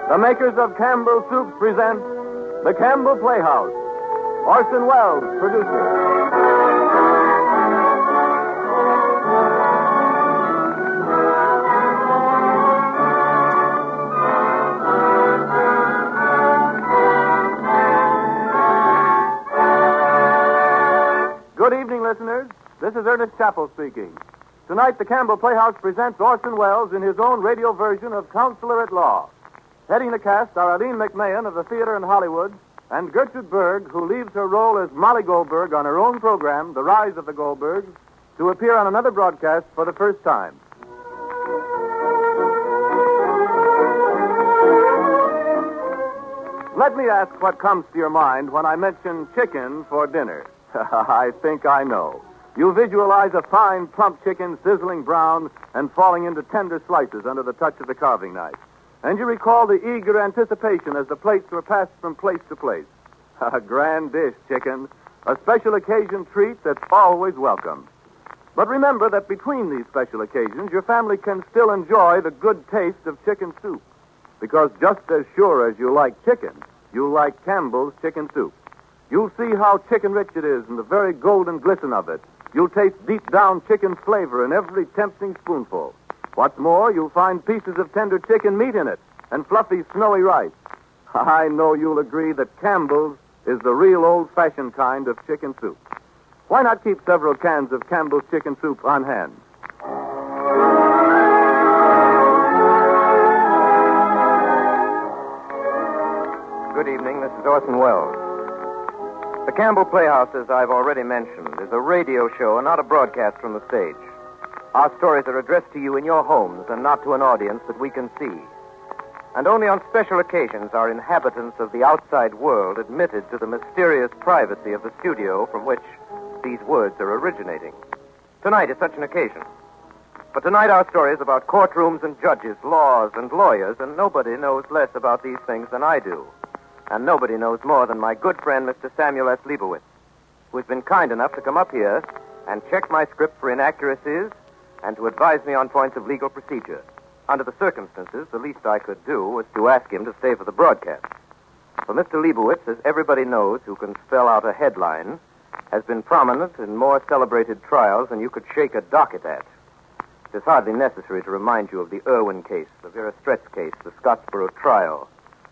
The makers of Campbell Soups present the Campbell Playhouse. Orson Welles, producer. Good evening, listeners. This is Ernest Chappell speaking. Tonight, the Campbell Playhouse presents Orson Welles in his own radio version of Counselor at Law. Heading the cast are Aline McMahon of the theater in Hollywood and Gertrude Berg, who leaves her role as Molly Goldberg on her own program, The Rise of the Goldbergs, to appear on another broadcast for the first time. Let me ask what comes to your mind when I mention chicken for dinner. I think I know. You visualize a fine, plump chicken sizzling brown and falling into tender slices under the touch of the carving knife. And you recall the eager anticipation as the plates were passed from place to place. A grand dish, chicken. A special occasion treat that's always welcome. But remember that between these special occasions, your family can still enjoy the good taste of chicken soup. Because just as sure as you like chicken, you like Campbell's chicken soup. You'll see how chicken rich it is and the very golden glisten of it. You'll taste deep down chicken flavor in every tempting spoonful. What's more, you'll find pieces of tender chicken meat in it and fluffy, snowy rice. I know you'll agree that Campbell's is the real old-fashioned kind of chicken soup. Why not keep several cans of Campbell's chicken soup on hand? Good evening. This is Orson Welles. The Campbell Playhouse, as I've already mentioned, is a radio show and not a broadcast from the stage. Our stories are addressed to you in your homes and not to an audience that we can see. And only on special occasions are inhabitants of the outside world admitted to the mysterious privacy of the studio from which these words are originating. Tonight is such an occasion. But tonight our story is about courtrooms and judges, laws and lawyers, and nobody knows less about these things than I do. And nobody knows more than my good friend, Mr. Samuel S. Leibowitz, who's been kind enough to come up here and check my script for inaccuracies and to advise me on points of legal procedure. Under the circumstances, the least I could do was to ask him to stay for the broadcast. For Mr. Leibowitz, as everybody knows who can spell out a headline, has been prominent in more celebrated trials than you could shake a docket at. It is hardly necessary to remind you of the Irwin case, the Vera Stretz case, the Scottsboro trial,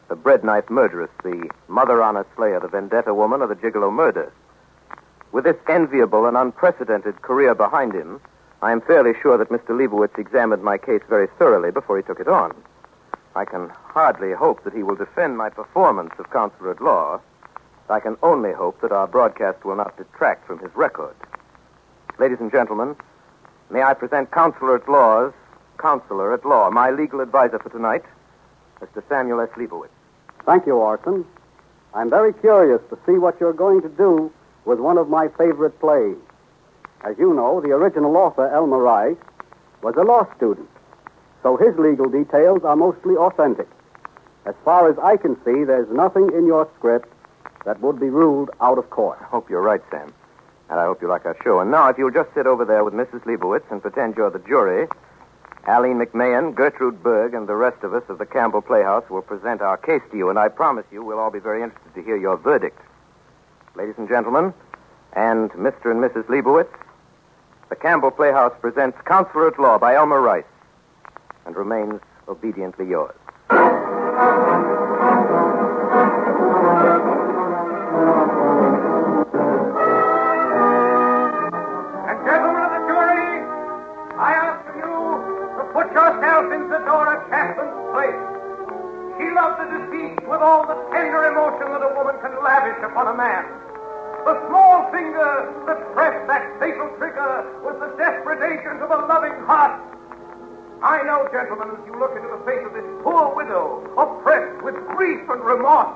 the bread knife murderess, the Mother Honor slayer, the Vendetta woman, or the Gigolo murder. With this enviable and unprecedented career behind him, I am fairly sure that Mr. Leibowitz examined my case very thoroughly before he took it on. I can hardly hope that he will defend my performance of Counselor at Law. I can only hope that our broadcast will not detract from his record. Ladies and gentlemen, may I present Counselor at Law, my legal advisor for tonight, Mr. Samuel S. Leibowitz. Thank you, Orson. I'm very curious to see what you're going to do with one of my favorite plays. As you know, the original author, Elmer Rice, was a law student, so his legal details are mostly authentic. As far as I can see, there's nothing in your script that would be ruled out of court. I hope you're right, Sam. And I hope you like our show. And now, if you'll just sit over there with Mrs. Leibowitz and pretend you're the jury, Aline McMahon, Gertrude Berg, and the rest of us of the Campbell Playhouse will present our case to you, and I promise you we'll all be very interested to hear your verdict. Ladies and gentlemen, and Mr. and Mrs. Leibowitz, the Campbell Playhouse presents Counselor at Law by Elmer Rice, and remains obediently yours. Yourself in Zadora Chapman's place. She loved the deceased with all the tender emotion that a woman can lavish upon a man. The small finger that pressed that fatal trigger was the desperations of a loving heart. I know, gentlemen, as you look into the face of this poor widow, oppressed with grief and remorse,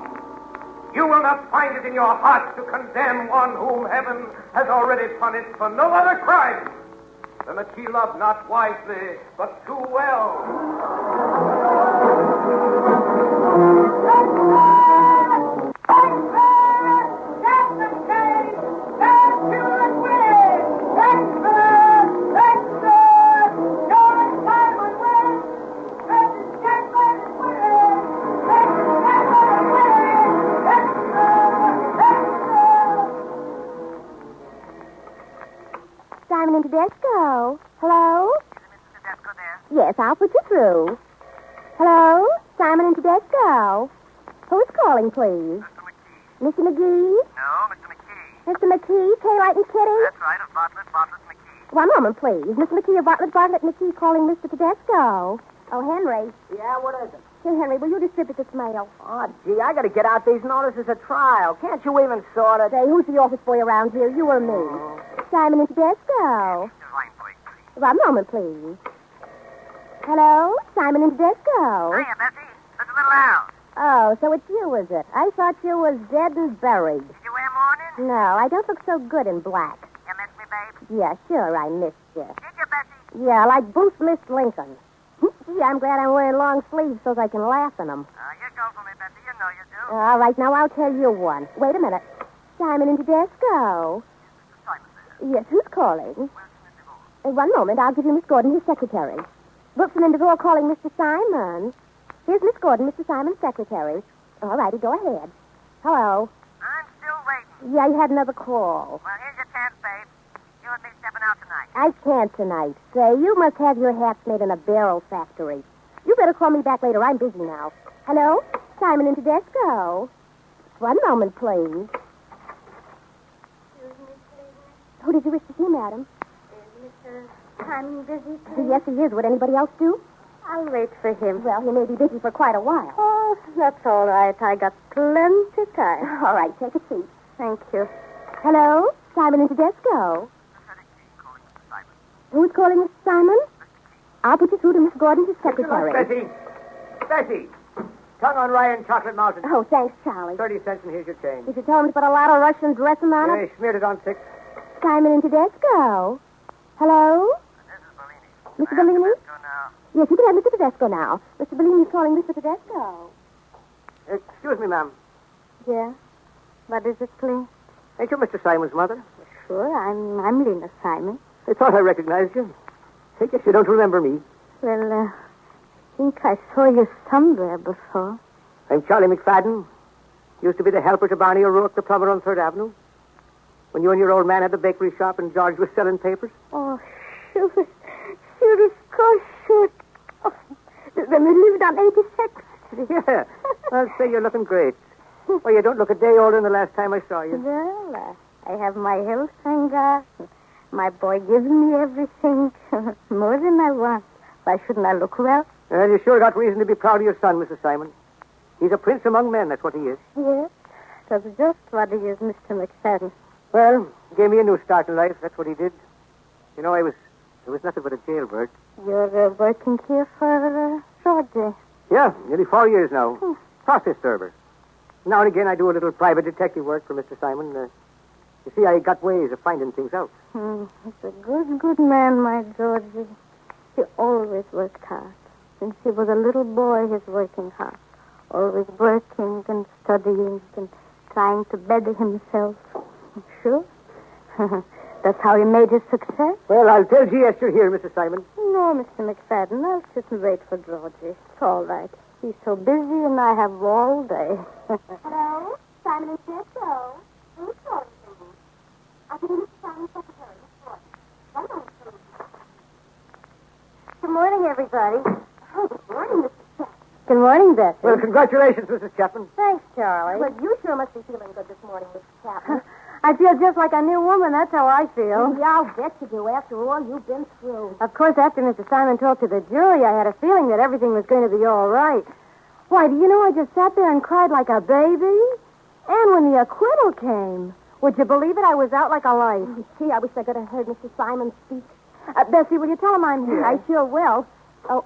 you will not find it in your heart to condemn one whom heaven has already punished for no other crime than that she loved not wisely, but too well. I'll put you through. Hello? Simon and Tedesco. Who's calling, please? Mr. McGee? No, Mr. McKee. Mr. McKee, Kaylight and Kitty? That's right, of Bartlett McKee. One moment, please. Mr. McKee of Bartlett McKee calling Mr. Tedesco. Oh, Henry. Yeah, what is it? Hey, Henry, will you distribute this mail? Oh, gee, I got to get out these notices of trial. Can't you even sort it? Say, who's the office boy around here, you or me? Simon and Tedesco. Fine, boy, please. One moment, please. Hello? Simon and Tedesco. Hiya, Bessie. It's a little loud. Oh, so it's you, is it? I thought you was dead and buried. Did you wear mourning? No, I don't look so good in black. You miss me, babe? Yeah, sure, I missed you. Did you, Bessie? Yeah, like Booth missed Lincoln. Gee, I'm glad I'm wearing long sleeves so I can laugh in them. You go for me, Bessie. You know you do. All right, now I'll tell you one. Wait a minute. Simon and Tedesco. Simon there. Yes, who's calling? Wilson and DeVore. One moment, I'll give you Miss Gordon, his secretary. Wilson and DeVore calling Mr. Simon. Here's Miss Gordon, Mr. Simon's secretary. All righty, go ahead. Hello. I'm still waiting. Yeah, you had another call. Well, here's your chance, babe. You and me stepping out tonight. I can't tonight. Say, you must have your hats made in a barrel factory. You better call me back later. I'm busy now. Hello? Simon and Tedesco. One moment, please. Who did you wish to see, madam? Is Mr. Simon busy? Yes, he is. Would anybody else do? I'll wait for him. Well, he may be busy for quite a while. Oh, that's all right. I got plenty time. All right, take a seat. Thank you. Hello? Simon and Tedesco. Who's calling Mr. Simon? I'll put you through to Miss Gordon, his secretary. Bessie. Tongue on rye and chocolate mountain. Oh, thanks, Charlie. 30 cents and here's your change. You should tell him to put a lot of Russian dressing on it. Yeah, smeared it on 6. Simon and Tedesco. Hello? This is Bellini. Mr. Bellini? Go now. Yes, you can have Mr. Tedesco now. Mr. Bellini's calling Mr. Tedesco. Excuse me, ma'am. Yeah? What is it, please? Ain't you Mr. Simon's mother? Sure, I'm Lena Simon. I thought I recognized you. I guess you don't remember me. Well, I think I saw you somewhere before. I'm Charlie McFadden. Used to be the helper to Barney O'Rourke, the plumber on 3rd Avenue. When you and your old man had the bakery shop and George was selling papers. Oh, sure, of course, sure. Oh, when we lived on 86th Street. Yeah, I'll say you're looking great. Well, you don't look a day older than the last time I saw you. Well, I have my health, thank God. My boy gives me everything, more than I want. Why shouldn't I look well? Well, you sure got reason to be proud of your son, Mrs. Simon. He's a prince among men, that's what he is. Yes, that's just what he is, Mr. McFadden. Well, gave me a new start in life, that's what he did. You know, I was nothing but a jailbird. You're working here for Georgie. Yeah, nearly 4 years now. Process server. Now and again, I do a little private detective work for Mr. Simon. You see, I got ways of finding things out. He's a good man, my Georgie. He always worked hard. Since he was a little boy, he's working hard. Always working and studying and trying to better himself. Sure. That's how he made his success. Well, I'll tell G.S. you're here, Mrs. Simon. No, Mr. McFadden, I'll sit and wait for Georgie. It's all right. He's so busy and I have all day. Hello? Simon and Tedesco. Who's calling me? I'll give you Mr. Simon's secretary, Miss Gordon. One moment, please. Good morning, everybody. Oh, good morning, Mrs. Chapman. Good morning, Bessie. Well, congratulations, Mrs. Chapman. Thanks, Charlie. Well, you sure must be feeling good this morning, Mrs. Chapman. I feel just like a new woman. That's how I feel. Yeah, I'll bet you do. After all you've been through. Of course, after Mr. Simon talked to the jury, I had a feeling that everything was going to be all right. Why, do you know I just sat there and cried like a baby? And when the acquittal came, would you believe it? I was out like a light. Gee, I wish I could have heard Mr. Simon speak. Bessie, will you tell him I'm here? I sure will. Oh,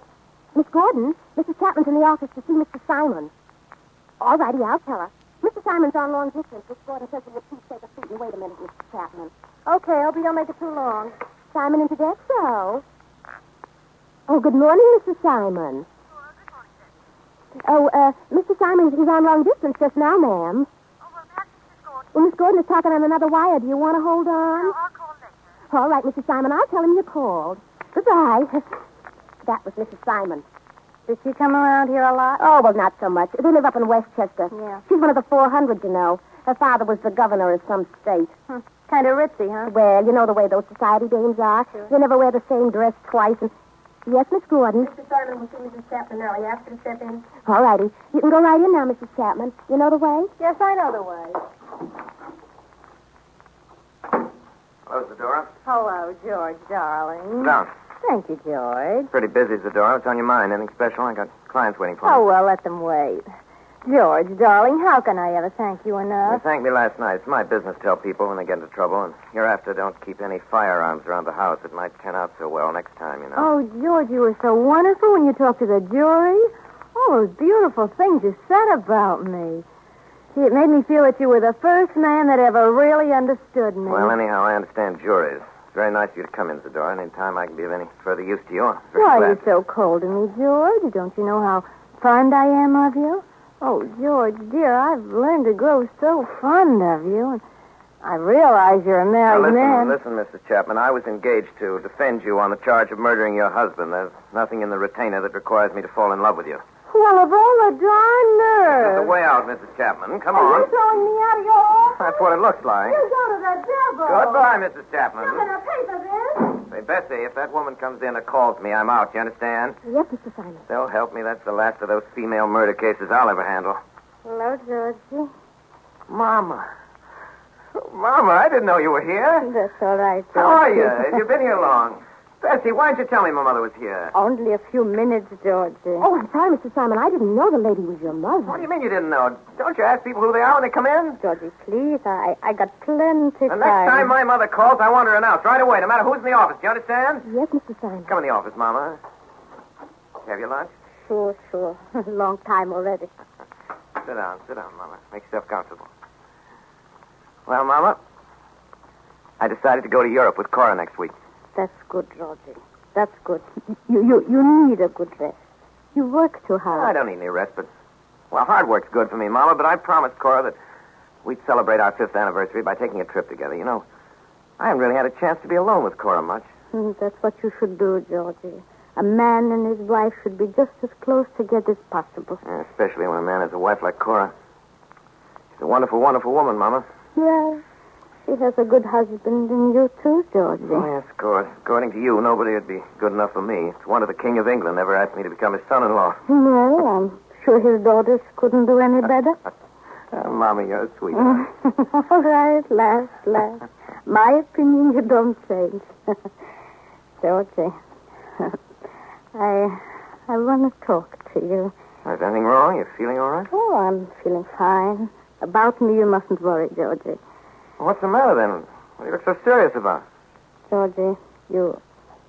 Miss Gordon, Mrs. Chapman's in the office to see Mr. Simon. All righty, I'll tell her. Mr. Simon's on long distance. Miss Gordon says that please take a seat and wait a minute, Mr. Chapman. Okay, hope you don't make it too long. Simon and Tedesco. Oh, good morning, Mr. Simon. Oh, Mr. Simon, he's on long distance just now, ma'am. Oh, well, that's Mrs. Gordon. Well, Miss Gordon is talking on another wire. Do you want to hold on? No, I'll call later. All right, Mr. Simon, I'll tell him you called. Goodbye. That was Mrs. Simon. Did she come around here a lot? Oh, well, not so much. They live up in Westchester. Yeah. She's one of the 400, you know. Her father was the governor of some state. Kind of ritzy, huh? Well, you know the way those society dames are. Sure. They never wear the same dress twice. And Yes, Miss Gordon. Mr. Simon will see Mrs. Chapman now. You ask her to step in? All righty. You can go right in now, Mrs. Chapman. You know the way? Yes, I know the way. Hello, Zadora. Hello, George, darling. Sit down. Thank you, George. Pretty busy, Zadora. What's on your mind? Anything special? I got clients waiting for me. Oh, well, let them wait. George, darling, how can I ever thank you You enough? thanked me last night. It's my business to help people when they get into trouble, and hereafter don't keep any firearms around the house. It might turn out so well next time, you know. Oh, George, you were so wonderful when you talked to the jury. All those beautiful things you said about me. See, it made me feel that you were the first man that ever really understood me. Well, anyhow, I understand juries. It's very nice of you to come in, Zadora. Any time I can be of any further use to you. I'm very Why glad. are you so cold to me, George? Don't you know how fond I am of you? Oh, George, dear, I've learned to grow so fond of you. And I realize you're a Now, married man. listen, Mrs. Chapman. I was engaged to defend you on the charge of murdering your husband. There's nothing in the retainer that requires me to fall in love with you. Well, of all the darn There's nerve. a way out, Mrs. Chapman. Come Are on. you throwing me out of your office? That's what it looks like. You go to the devil. Goodbye, Mrs. Chapman. You're going to pay for this. Say, Bessie, if that woman comes in or calls me, I'm out. You understand? Yes, Mr. Simon. So help me, that's the last of those female murder cases I'll ever handle. Hello, Georgie. Mama. Mama, I didn't know you were here. That's all right, Georgie. How are you? Have you been here long? Bessie, why didn't you tell me my mother was here? Only a few minutes, Georgie. Oh, I'm sorry, Mr. Simon. I didn't know the lady was your mother. What do you mean you didn't know? Don't you ask people who they are when they come in? Georgie, please. I got plenty The next time my mother calls, I want her announced right away, no matter who's in the office. Do you understand? Yes, Mr. Simon. Come in the office, Mama. Have your lunch? Sure. Long time already. Sit down, Mama. Make yourself comfortable. Well, Mama, I decided to go to Europe with Cora next week. That's good, Georgie. That's good. You need a good rest. You work too hard. I don't need any rest, but... Well, hard work's good for me, Mama, but I promised Cora that we'd celebrate our 5th anniversary by taking a trip together. You know, I haven't really had a chance to be alone with Cora much. That's what you should do, Georgie. A man and his wife should be just as close together as possible. Yeah, especially when a man has a wife like Cora. She's a wonderful, wonderful woman, Mama. Yeah. She has a good husband, and you too, Georgie. Oh, yes, of course. According to you, nobody would be good enough for me. It's wonder the King of England never asked me to become his son-in-law. Well, I'm sure his daughters couldn't do any better. Mama, you're sweet. All right, last. My opinion you don't change. Georgie, I want to talk to you. Is anything wrong? You feeling all right? Oh, I'm feeling fine. About me, you mustn't worry, Georgie. What's the matter, then? What do you look so serious about? Georgie, you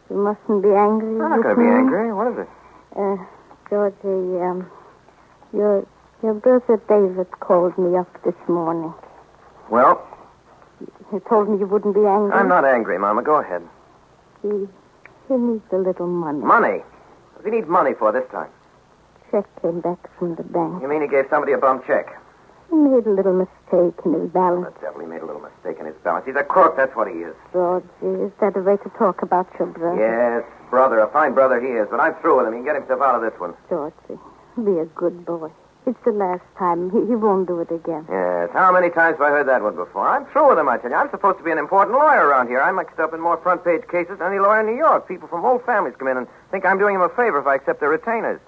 mustn't be angry. I'm not with going to be me. angry. What is it? Georgie, your brother David called me up this morning. Well, He told me you wouldn't be angry. I'm not angry, Mama. Go ahead. He needs a little money. Money? What does he need money for this time? Check came back from the bank. You mean he gave somebody a bum check? He made a little mistake in his balance. That devil, he made a little mistake in his balance. He's a crook, that's what he is. Georgie, is that a way to talk about your brother? Yes, brother. A fine brother he is, but I'm through with him. He can get himself out of this one. Georgie, be a good boy. It's the last time. He won't do it again. Yes, how many times have I heard that one before? I'm through with him, I tell you. I'm supposed to be an important lawyer around here. I'm mixed up in more front-page cases than any lawyer in New York. People from old families come in and think I'm doing him a favor if I accept their retainers.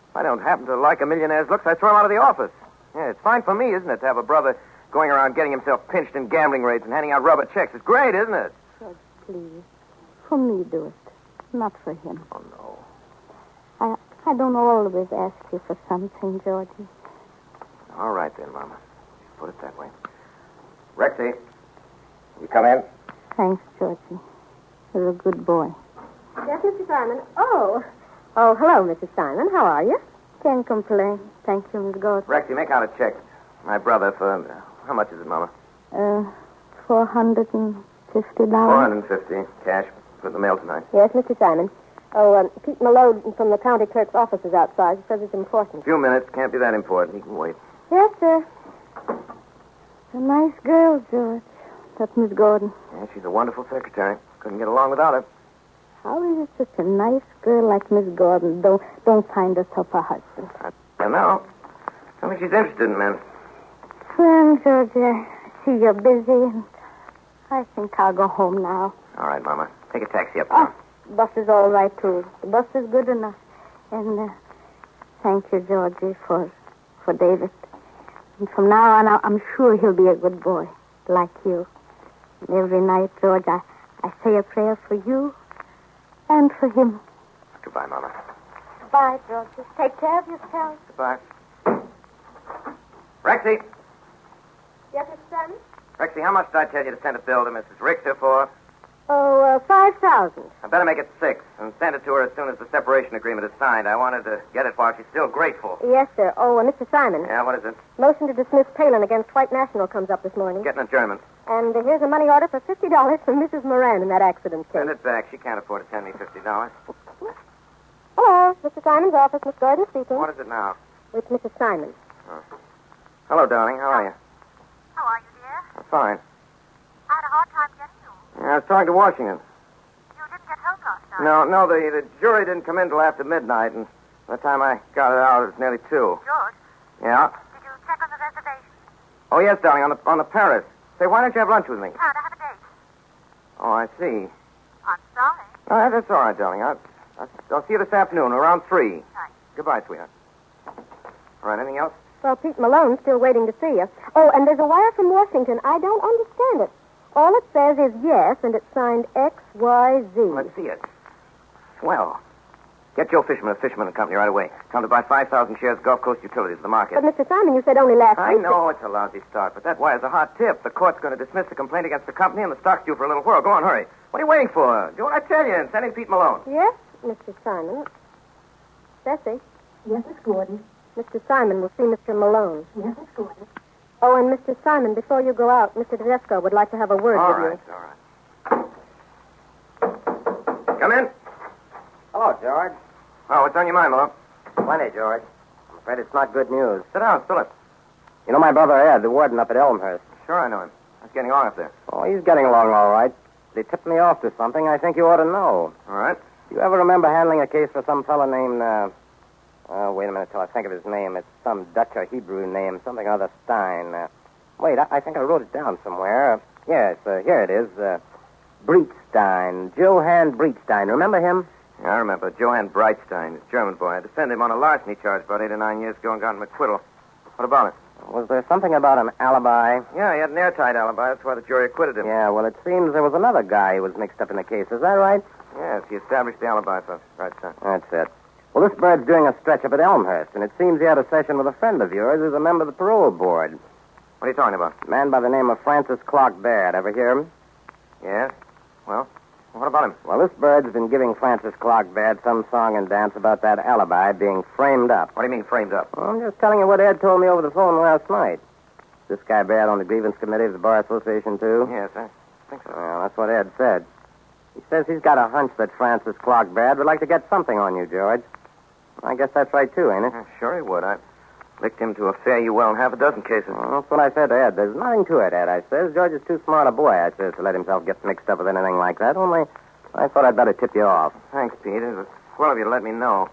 If I don't happen to like a millionaire's looks, I throw him out of the office. Yeah, it's fine for me, isn't it, to have a brother going around getting himself pinched in gambling raids and handing out rubber checks. It's great, isn't it? George, please. For me, do it. Not for him. Oh, no. I don't always ask you for something, Georgie. All right, then, Mama. Put it that way. Rexy, you come in? Thanks, Georgie. You're a good boy. Yes, Mr. Simon. Oh, hello, Mrs. Simon. How are you? Can't complain. Thank you, Miss Gordon. Rexy, make out a check. My brother for... how much is it, Mama? $450. $450. Cash. Put in the mail tonight. Yes, Mr. Simon. Oh, Pete Malone from the county clerk's office is outside. He says it's important. A few minutes. Can't be that important. He can wait. Yes, sir. A nice girl, George. That's Miss Gordon. Yeah, she's a wonderful secretary. Couldn't get along without her. How is it such a nice girl like Miss Gordon don't find herself a husband? I don't know. I don't think she's interested in men. Well, George, I see you're busy, and I think I'll go home now. All right, Mama. Take a taxi up Oh, there. bus is all right, too. The bus is good enough. And thank you, Georgie, for David. And from now on, I'm sure he'll be a good boy, like you. And every night, George, I say a prayer for you and for him. Goodbye, Mama. Goodbye, Georgie. Take care of yourself. Goodbye. Rexy. Yes, Mr. Simon? Rexy, how much did I tell you to send a bill to Mrs. Richter for? Oh, 5,000. I better make it 6 and send it to her as soon as the separation agreement is signed. I wanted to get it while she's still grateful. Yes, sir. Oh, Mr. Simon. Yeah, what is it? Motion to dismiss Palin against White National comes up this morning. Getting adjournment. And here's a money order for $50 from Mrs. Moran in that accident case. Send it back. She can't afford to send me $50. Hello, Mr. Simon's office. Miss Gordon speaking. What is it now? It's Mrs. Simon. Hello, darling. How are you? How are you, dear? I'm fine. I had a hard time getting you. Yeah, I was talking to Washington. You didn't get home last night. No, the jury didn't come in till after midnight, and by the time I got it out, it was nearly 2. George, Yeah? did you check on the reservation? Oh, yes, darling, on the Paris. Say, why don't you have lunch with me? Can't I have a date? Oh, I see. I'm sorry. Oh, that's all right, darling. I'll see you this afternoon around 3. Thanks. Goodbye, sweetheart. All right, anything else? Well, Pete Malone's still waiting to see you. Oh, and there's a wire from Washington. I don't understand it. All it says is yes, and it's signed XYZ. Let's see it. Swell. Get Joe Fishman of Fishman and Company right away. Come to buy 5,000 shares of Gulf Coast Utilities at the market. But, Mr. Simon, you said only last I week... know it's a lousy start, but that wire's a hot tip. The court's going to dismiss the complaint against the company, and the stock's due for a little whirl. Go on, hurry. What are you waiting for? Do what I tell you and send in Pete Malone. Yes, Mr. Simon. Bessie. Yes, Miss Gordon. Mr. Simon will see Mr. Malone. Yes, Miss Gordon. Oh, and Mr. Simon, before you go out, Mr. Tedesco would like to have a word All with right, all right. Come in. Hello, George. Oh, what's on your mind, Malone? Plenty, George. I'm afraid it's not good news. Sit down, spill it. You know my brother Ed, the warden up at Elmhurst? Sure, I know him. How's getting along up there? Oh, he's getting along all right. They tipped me off to something I think you ought to know. All right. You ever remember handling a case for some fellow named, wait a minute till I think of his name. It's some Dutch or Hebrew name, something or other Stein. Wait, I think I wrote it down somewhere. Yes, here it is. Breitstein. Johann Breitstein. Remember him? Yeah, I remember. Johann Breitstein, a German boy. I defended him on a larceny charge about 8 or 9 years ago and got him acquittal. What about it? Was there something about an alibi? Yeah, he had an airtight alibi. That's why the jury acquitted him. Yeah, well, it seems there was another guy who was mixed up in the case. Is that right? Yes, he established the alibi for Breitstein. That's it. Well, this bird's doing a stretch up at Elmhurst, and it seems he had a session with a friend of yours who's a member of the parole board. What are you talking about? A man by the name of Francis Clark Baird. Ever hear him? Yes. Well, what about him? Well, this bird's been giving Francis Clark Baird some song and dance about that alibi being framed up. What do you mean framed up? Well, I'm just telling you what Ed told me over the phone last night. This guy Baird on the grievance committee of the Bar Association, too? Yes, I think so. Well, that's what Ed said. He says he's got a hunch that Francis Clark Baird would like to get something on you, George. I guess that's right, too, ain't it? Sure he would. I've licked him to a fare you well in half a dozen cases. Well, that's what I said to Ed. There's nothing to it, Ed, I says. George is too smart a boy, I says, to let himself get mixed up with anything like that. Only I thought I'd better tip you off. Thanks, Pete. It was swell of you to let me know.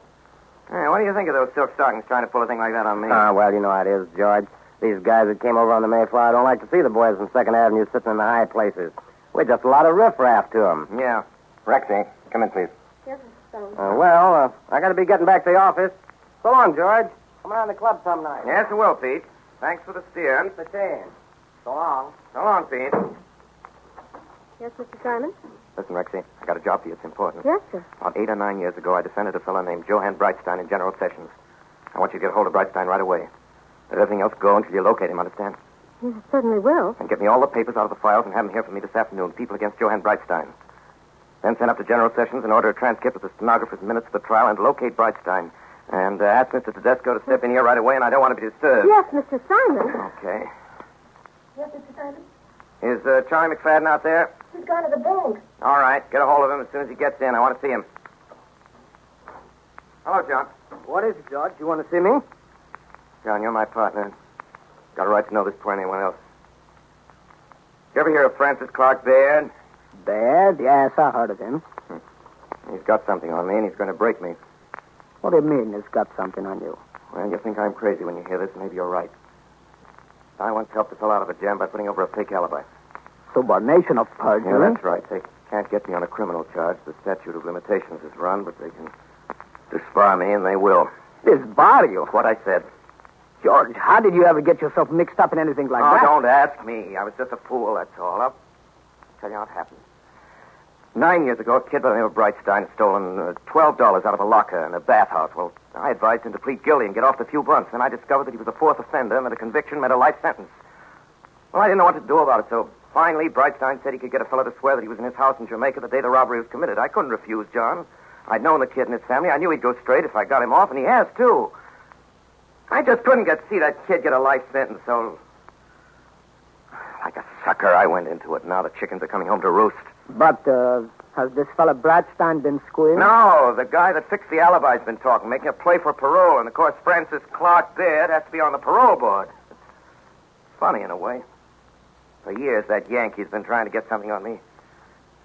Hey, what do you think of those silk stockings trying to pull a thing like that on me? Well, you know how it is, George. These guys that came over on the Mayflower don't like to see the boys from 2nd Avenue sitting in the high places. We're just a lot of riffraff to them. Yeah. Rexy, come in, please. Yes, Mr. Stone. I got to be getting back to the office. So long, George. Come around the club some night. Yes, I will, Pete. Thanks for the steer. Keep the change. So long. So long, Pete. Yes, Mr. Simon? Listen, Rexy, I got a job for you. It's important. Yes, sir. About 8 or 9 years ago, I defended a fellow named Johann Breitstein in General Sessions. I want you to get a hold of Breitstein right away. Let everything else go until you locate him, understand? Yes, I certainly will. And get me all the papers out of the files and have them here for me this afternoon. People against Johann Breitstein. Then send up to General Sessions and order a transcript of the stenographer's minutes of the trial and locate Breitstein. And ask Mr. Tedesco to step in here right away, and I don't want to be disturbed. Yes, Mr. Simon. Okay. Yes, Mr. Simon? Is Charlie McFadden out there? He's gone to the bank. All right. Get a hold of him as soon as he gets in. I want to see him. Hello, John. What is it, George? You want to see me? John, you're my partner. Got a right to know this before anyone else. You ever hear of Francis Clark Baird? Baird? Yes, I heard of him. He's got something on me, and he's going to break me. What do you mean he's got something on you? Well, you think I'm crazy when you hear this. Maybe you're right. I once helped a fellow out of a jam by putting over a fake alibi. Subordination of perjury. Yeah, that's right. Take Can't get me on a criminal charge. The statute of limitations is run, but they can disbar me, and they will. Disbar you? What I said. George, how did you ever get yourself mixed up in anything like that? Don't ask me. I was just a fool, that's all. I'll tell you how it happened. 9 years ago, a kid by the name of Brightstein had stolen $12 out of a locker in a bathhouse. Well, I advised him to plead guilty and get off the few months. Then I discovered that he was a fourth offender and that a conviction meant a life sentence. Well, I didn't know what to do about it, so finally Brightstein said he could get a fellow to swear that he was in his house in Jamaica the day the robbery was committed. I couldn't refuse, John. I'd known the kid and his family. I knew he'd go straight if I got him off, and he has, too. I just couldn't see that kid get a life sentence, so... Like a sucker, I went into it. Now the chickens are coming home to roost. But, has this fella Bradstein been squealed? No, the guy that fixed the alibi's been talking, making a play for parole, and of course Francis Clark Baird has to be on the parole board. It's funny in a way. For years, that Yankee's been trying to get something on me.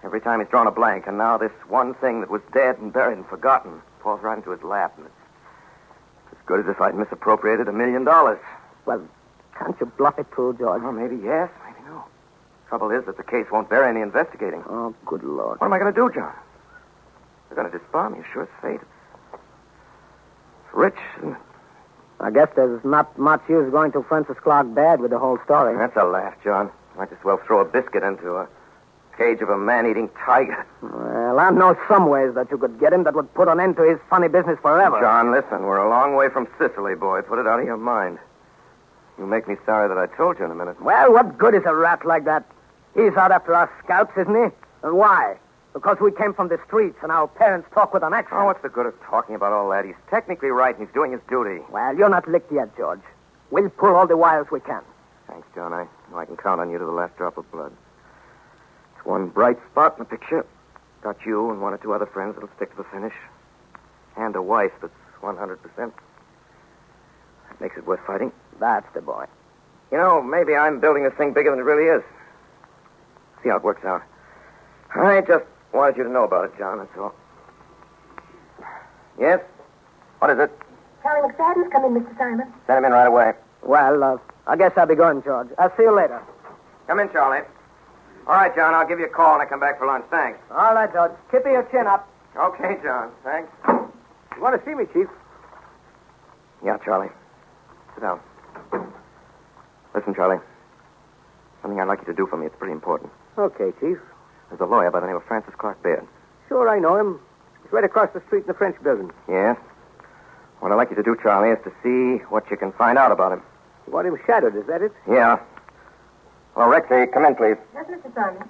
Every time he's drawn a blank, and now this one thing that was dead and buried and forgotten falls right into his lap, and it's as good as if I'd misappropriated $1 million. Well, can't you bluff it too, George? Well, maybe yes, maybe no. Trouble is that the case won't bear any investigating. Oh, good Lord. What am I going to do, John? They're going to disbar me, sure as fate. It's rich, isn't it? I guess there's not much use going to Francis Clark Baird with the whole story. That's a laugh, John. Might as well throw a biscuit into a cage of a man-eating tiger. Well, I know some ways that you could get him that would put an end to his funny business forever. John, listen, we're a long way from Sicily, boy. Put it out of your mind. You'll make me sorry that I told you in a minute. Well, what good is a rat like that? He's out after our scalps, isn't he? And why? Because we came from the streets and our parents talk with an accent. Oh, what's the good of talking about all that? He's technically right and he's doing his duty. Well, you're not licked yet, George. We'll pull all the wires we can. Thanks, John. I know I can count on you to the last drop of blood. It's one bright spot in the picture. Got you and one or two other friends that'll stick to the finish. And a wife that's 100%. That makes it worth fighting. That's the boy. You know, maybe I'm building this thing bigger than it really is. See how it works out. I just wanted you to know about it, John, that's all. Yes? What is it? Charlie McFadden's come in, Mr. Simon. Send him in right away. Well, I guess I'll be going, George. I'll see you later. Come in, Charlie. All right, John, I'll give you a call when I come back for lunch. Thanks. All right, George. Keep your chin up. Okay, John. Thanks. You want to see me, Chief? Yeah, Charlie. Sit down. Listen, Charlie. Something I'd like you to do for me. It's pretty important. Okay, Chief. There's a lawyer by the name of Francis Clark Baird. Sure, I know him. He's right across the street in the French building. Yes? What I'd like you to do, Charlie, is to see what you can find out about him. You want him shadowed, is that it? Yeah. Well, Rexy, come in, please. Yes, Mr. Simon.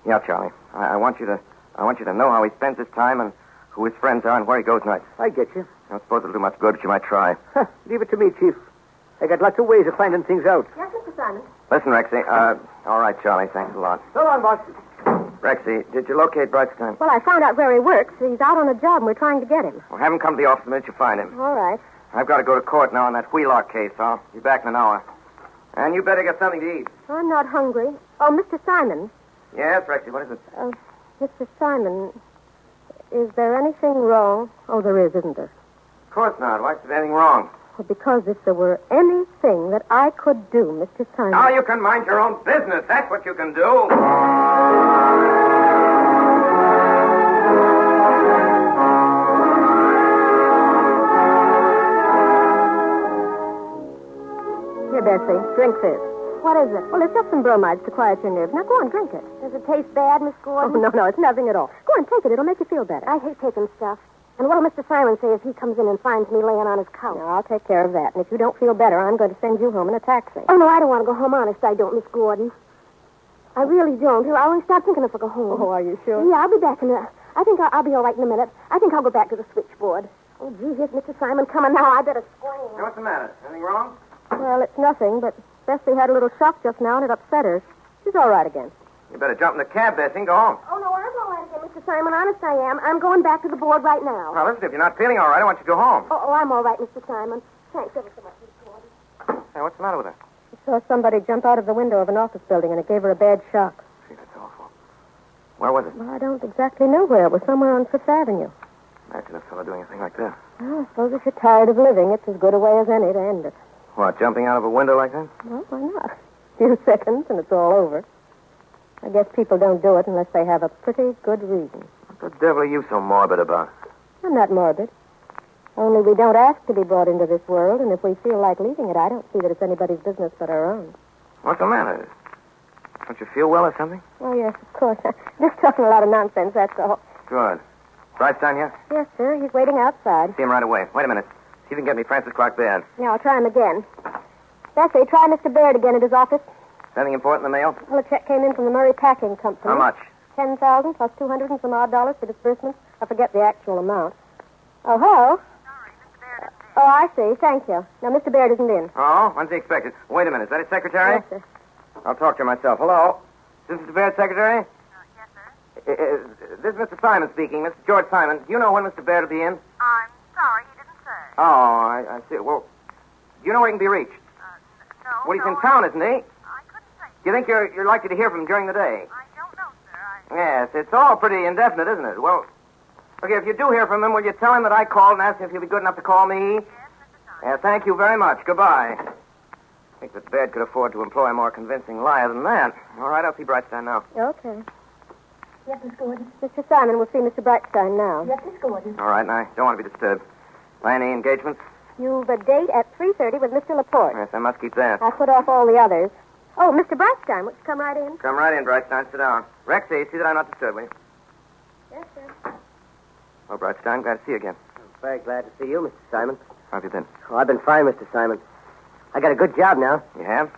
Yeah, Charlie. I want you to know how he spends his time and who his friends are and where he goes nights. I get you. I don't suppose it'll do much good, but you might try. Leave it to me, Chief. I got lots of ways of finding things out. Yes, Mr. Simon. Listen, Rexy. All right, Charlie. Thanks a lot. So long, boss. Rexy, did you locate Brightstein? Well, I found out where he works. He's out on a job, and we're trying to get him. Well, have him come to the office the minute you find him. All right. I've got to go to court now on that Wheelock case. I'll be back in an hour. And you better get something to eat. I'm not hungry. Oh, Mr. Simon. Yes, Rexy, what is it? Mr. Simon, is there anything wrong? Oh, there is, isn't there? Of course not. Why is there anything wrong? Well, because if there were anything that I could do, Mr. Simon... Now you can mind your own business. That's what you can do. Here, Bessie, drink this. What is it? Well, it's just some bromides to quiet your nerves. Now, go on, drink it. Does it taste bad, Miss Gordon? Oh, no, it's nothing at all. Go on, take it. It'll make you feel better. I hate taking stuff. And what'll Mr. Simon say if he comes in and finds me laying on his couch? Now, I'll take care of that. And if you don't feel better, I'm going to send you home in a taxi. Oh, no, I don't want to go home. Honest, I don't, Miss Gordon. I really don't. I won't start thinking if I go home. Oh, are you sure? Yeah, I'll be back in a... I think I'll be all right in a minute. I think I'll go back to the switchboard. Oh, gee, here's Mr. Simon coming now. I better scream. Hey, what's the matter? Anything wrong? Well, it's nothing, but Bessie had a little shock just now, and it upset her. She's all right again. You better jump in the cab, Bessie, and go home. Oh, no, I'm all right again, Mr. Simon. Honest, I am. I'm going back to the board right now. Now, listen, if you're not feeling all right, I want you to go home. Oh, I'm all right, Mr. Simon. Thanks ever so much, Miss Gordon. Hey, what's the matter with her? She saw somebody jump out of the window of an office building, and it gave her a bad shock. Gee, that's awful. Where was it? Well, I don't exactly know where. It was somewhere on Fifth Avenue. Imagine a fellow doing a thing like that. Well, I suppose if you're tired of living, it's as good a way as any to end it. What, jumping out of a window like that? Well, why not? A few seconds, and it's all over. I guess people don't do it unless they have a pretty good reason. What the devil are you so morbid about? I'm not morbid. Only we don't ask to be brought into this world, and if we feel like leaving it, I don't see that it's anybody's business but our own. What's the matter? Don't you feel well or something? Oh, yes, of course. Just talking a lot of nonsense, that's all. Good. Brightstein here? Yes, sir. He's waiting outside. See him right away. Wait a minute. See if you can get me Francis Clark Baird. Yeah, I'll try him again. Bessie, try Mr. Baird again at his office. Anything important in the mail? Well, a check came in from the Murray Packing Company. How much? $10,000 plus 200 and some odd dollars for disbursements. I forget the actual amount. Oh, hello? Sorry, Mr. Baird isn't in. Oh, I see. Thank you. Now, Mr. Baird isn't in. Oh, when's he expected? Wait a minute. Is that his secretary? Yes, sir. I'll talk to her myself. Hello? Is this Mr. Baird's secretary? Yes, sir. This is Mr. Simon speaking. Mr. George Simon. Do you know when Mr. Baird will be in? I'm sorry, he didn't say. Oh, I see. Well, do you know where he can be reached? No, Well, he's no, in town, isn't he? I couldn't say. Do you think you're likely to hear from him during the day? I don't know, sir. Yes, it's all pretty indefinite, isn't it? Well, okay, if you do hear from him, will you tell him that I called and asked him if he'll be good enough to call me? Yes, Mr. Simon. Yeah, thank you very much. Goodbye. I think that Baird could afford to employ a more convincing liar than that. All right, I'll see Brightstein now. Okay. Yes, Miss Gordon. Mr. Simon will see Mr. Brightstein now. Yes, Miss Gordon. All right, and I don't want to be disturbed. By any engagements? You've a date at 3:30 with Mr. Laporte. Yes, I must keep that. I put off all the others. Oh, Mr. Brightstein, would you come right in? Come right in, Brightstein. Sit down. Rexy, see that I'm not disturbed, will you? Yes, sir. Well, Brightstein, glad to see you again. Very glad to see you, Mr. Simon. How have you been? Oh, I've been fine, Mr. Simon. I got a good job now. You have?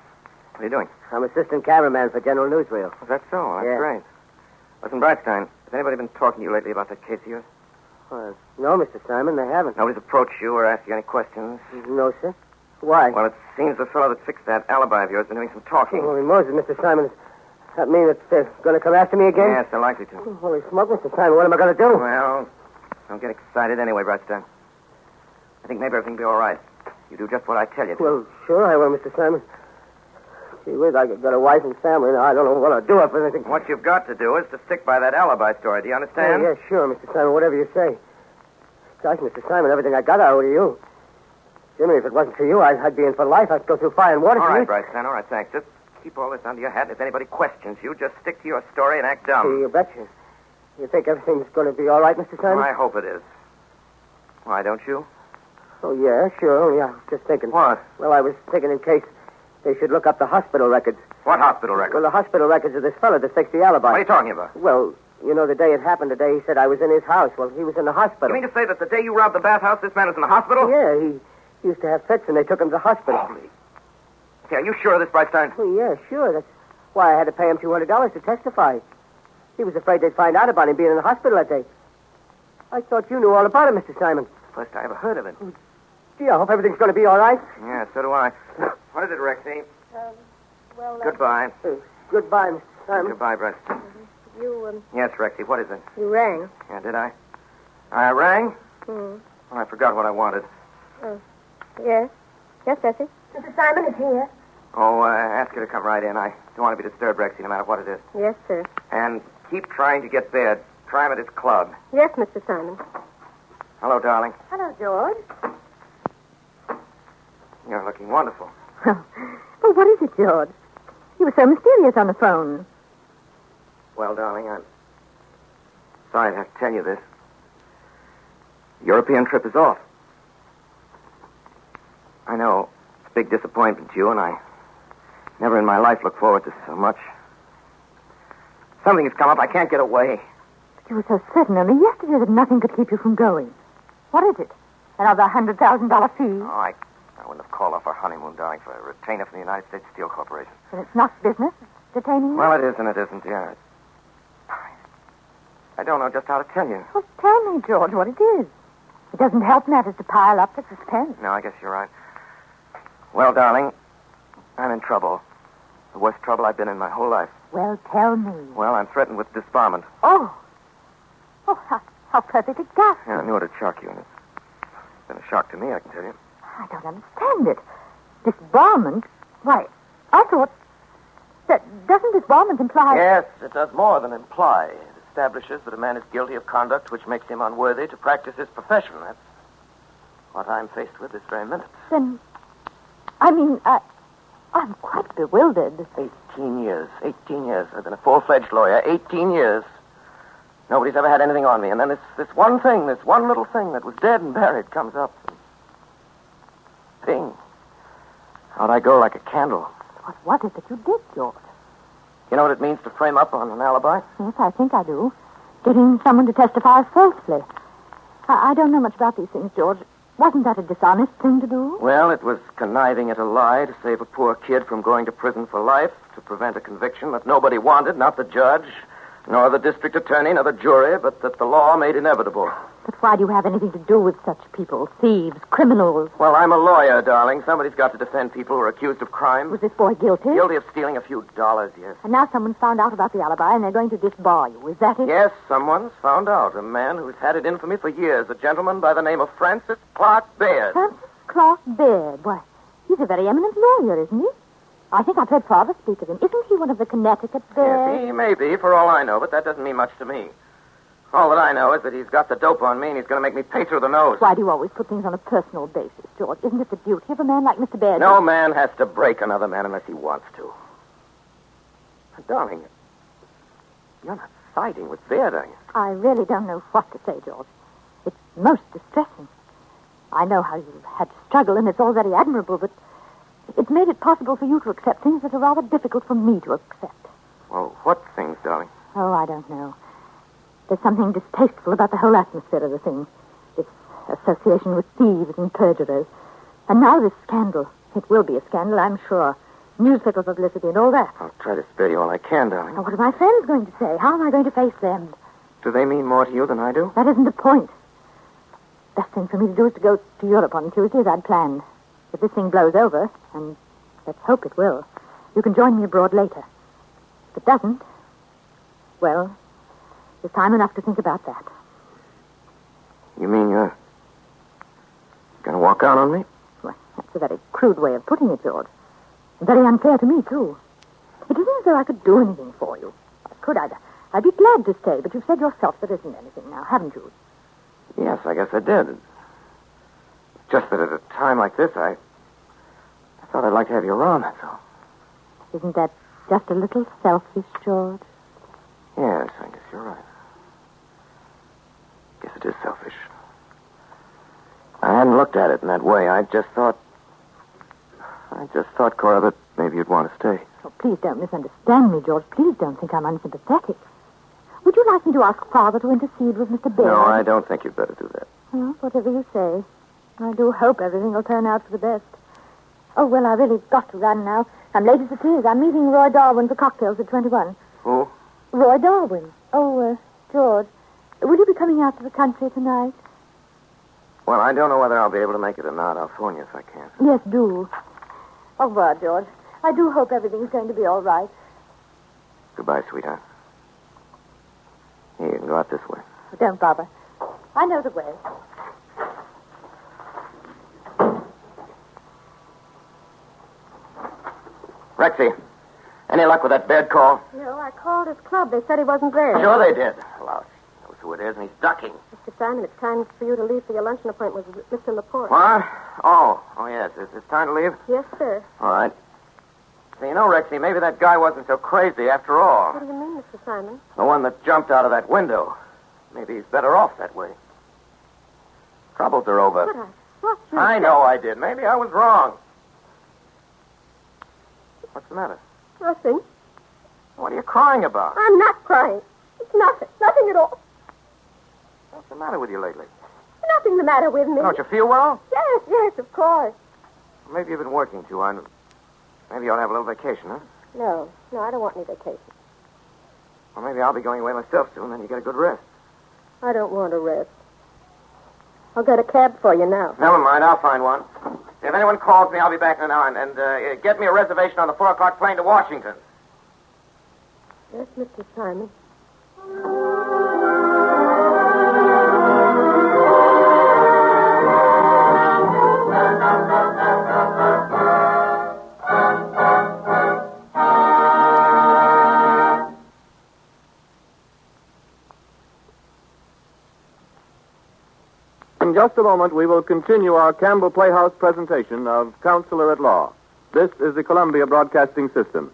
What are you doing? I'm assistant cameraman for General Newsreel. Is that so? That's Yeah. great. Listen, Brightstein, has anybody been talking to you lately about that case of yours? No, Mr. Simon, they haven't. Nobody's approached you or asked you any questions? No, sir. Why? Well, it seems the fellow that fixed that alibi of yours has been doing some talking. Holy Moses, Mr. Simon. Does that mean that they're going to come after me again? Yes, they're likely to. Holy smoke, Mr. Simon. What am I going to do? Well, don't get excited anyway, Brightstein. I think maybe everything will be all right. You do just what I tell you to. Well, sure I will, Mr. Simon. Gee whiz, I've got a wife and family now. I don't know what I'll do if anything. What you've got to do is to stick by that alibi story. Do you understand? Yeah, sure, Mr. Simon. Whatever you say. Gosh, Mr. Simon, everything I got I owe to you. Jimmy, if it wasn't for you, I'd be in for life. I'd go through fire and water All for right, you. Brightstein. All right, thanks. Just keep all this under your hat. And if anybody questions you, just stick to your story and act dumb. You betcha. You think everything's going to be all right, Mr. Simon? Well, I hope it is. Why, don't you? Oh, yeah, sure. Only I was just thinking. What? Well, I was thinking in case they should look up the hospital records. What hospital record? Well, the hospital records of this fellow that fixed the alibi. What are you talking about? Well, you know, the day it happened today, he said I was in his house. Well, he was in the hospital. You mean to say that the day you robbed the bathhouse, this man was in the hospital? Yeah, he used to have fits, and they took him to the hospital. Holy. Okay, are you sure of this, Brightstein? Oh, yeah, sure. That's why I had to pay him $200 to testify. He was afraid they'd find out about him being in the hospital that day. I thought you knew all about him, Mr. Simon. First I ever heard of it. Gee, I hope everything's going to be all right. Yeah, so do I. What is it, Rexy? Well, Goodbye. Goodbye, Mr. Simon. Goodbye, Brightstein. you Yes, Rexy, what is it? rang. Yeah, did I? I rang? Hmm. Well, I forgot what I wanted. Yes. Yes, Bessie? Mr. Simon is here. Oh, ask her to come right in. I don't want to be disturbed, Rexy, no matter what it is. Yes, sir. And keep trying to get Baird. Try him at his club. Yes, Mr. Simon. Hello, darling. Hello, George. You're looking wonderful. Oh, what is it, George? You were so mysterious on the phone. Well, darling, I'm sorry to have to tell you this. The European trip is off. I know it's a big disappointment to you, and I never in my life looked forward to so much. Something has come up. I can't get away. But you were so certain only yesterday that nothing could keep you from going. What is it? Another $100,000 fee? Oh, I wouldn't have called off our honeymoon, darling, for a retainer from the United States Steel Corporation. And it's not business? Detaining you? Well, it is and it isn't, yeah. I don't know just how to tell you. Well, tell me, George, what it is. It doesn't help matters to pile up the suspense. No, I guess you're right. Well, darling, I'm in trouble. The worst trouble I've been in my whole life. Well, tell me. Well, I'm threatened with disbarment. Oh, how perfectly ghastly. Yeah, I knew it'd shock you, and it's been a shock to me, I can tell you. I don't understand it. Disbarment? Why, I thought... Doesn't disbarment imply... Yes, it does more than imply. It establishes that a man is guilty of conduct which makes him unworthy to practice his profession. That's what I'm faced with this very minute. Then... I I'm quite bewildered. 18 years. 18 years. I've been a full-fledged lawyer. 18 years. Nobody's ever had anything on me. And then this one thing, this one little thing that was dead and buried comes up. Ping. Out I go like a candle. What was it that you did, George? You know what it means to frame up on an alibi? Yes, I think I do. Getting someone to testify falsely. I don't know much about these things, George. Wasn't that a dishonest thing to do? Well, it was conniving at a lie to save a poor kid from going to prison for life, to prevent a conviction that nobody wanted, not the judge, nor the district attorney, nor the jury, but that the law made inevitable. But why do you have anything to do with such people? Thieves, criminals. Well, I'm a lawyer, darling. Somebody's got to defend people who are accused of crime. Was this boy guilty? Guilty of stealing a few dollars, yes. And now someone's found out about the alibi and they're going to disbar you. Is that it? Yes, someone's found out. A man who's had it infamy for years. A gentleman by the name of Francis Clark Baird. Francis Clark Baird? Why, he's a very eminent lawyer, isn't he? I think I've heard Father speak of him. Isn't he one of the Connecticut Bairds? Yes, he may be, for all I know, but that doesn't mean much to me. All that I know is that he's got the dope on me and he's going to make me pay through the nose. Why do you always put things on a personal basis, George? Isn't it the duty of a man like Mr. Baird? No man has to break another man unless he wants to. But, darling, you're not siding with Baird, are you? I really don't know what to say, George. It's most distressing. I know how you've had to struggle, and it's all very admirable, but it's made it possible for you to accept things that are rather difficult for me to accept. Well, what things, darling? Oh, I don't know. There's something distasteful about the whole atmosphere of the thing. This association with thieves and perjurers. And now this scandal. It will be a scandal, I'm sure. Newspaper publicity and all that. I'll try to spare you all I can, darling. Now, what are my friends going to say? How am I going to face them? Do they mean more to you than I do? That isn't the point. Best thing for me to do is to go to Europe on Tuesday as I'd planned. If this thing blows over, and let's hope it will, you can join me abroad later. If it doesn't, well, there's time enough to think about that. You mean you're going to walk out on me? Well, that's a very crude way of putting it, George. And very unfair to me, too. It isn't as though I could do anything for you. Could I? I'd be glad to stay, but you've said yourself there isn't anything now, haven't you? Yes, I guess I did. Just that at a time like this, I thought I'd like to have you around, that's all. Isn't that just a little selfish, George? Yes, I guess you're right. Guess it is selfish. I hadn't looked at it in that way. I just thought, Cora, that maybe you'd want to stay. Oh, please don't misunderstand me, George. Please don't think I'm unsympathetic. Would you like me to ask Father to intercede with Mr. Baird? No, I don't think you'd better do that. Well, whatever you say. I do hope everything will turn out for the best. Oh, well, I really got to run now. I'm late as it is. I'm meeting Roy Darwin for cocktails at 21. Who? Roy Darwin. Oh, George, will you be coming out to the country tonight? Well, I don't know whether I'll be able to make it or not. I'll phone you if I can. Yes, do. Au revoir, George. I do hope everything's going to be all right. Goodbye, sweetheart. Here, you can go out this way. Don't bother. I know the way. Rexy, any luck with that Baird call? No, I called his club. They said he wasn't there. Sure they did. Lousy. Knows who it is, and he's ducking. Mr. Simon, it's time for you to leave for your luncheon appointment with Mr. Laporte. What? Oh, yes. It's time to leave? Yes, sir. All right. So, you know, Rexy, maybe that guy wasn't so crazy after all. What do you mean, Mr. Simon? The one that jumped out of that window. Maybe he's better off that way. Troubles are over. But I thought you I said- know I did. Maybe I was wrong. What's the matter? Nothing. What are you crying about? I'm not crying. It's nothing. Nothing at all. What's the matter with you lately? Nothing the matter with me. Don't you feel well? Yes, of course. Maybe you've been working too hard. Maybe you ought to have a little vacation, huh? No, I don't want any vacation. Well, maybe I'll be going away myself soon, then you get a good rest. I don't want to rest. I'll get a cab for you now. Never mind, I'll find one. If anyone calls me, I'll be back in an hour. And get me a reservation on the 4 o'clock plane to Washington. Yes, Mr. Simon. In just a moment, we will continue our Campbell Playhouse presentation of Counselor at Law. This is the Columbia Broadcasting System.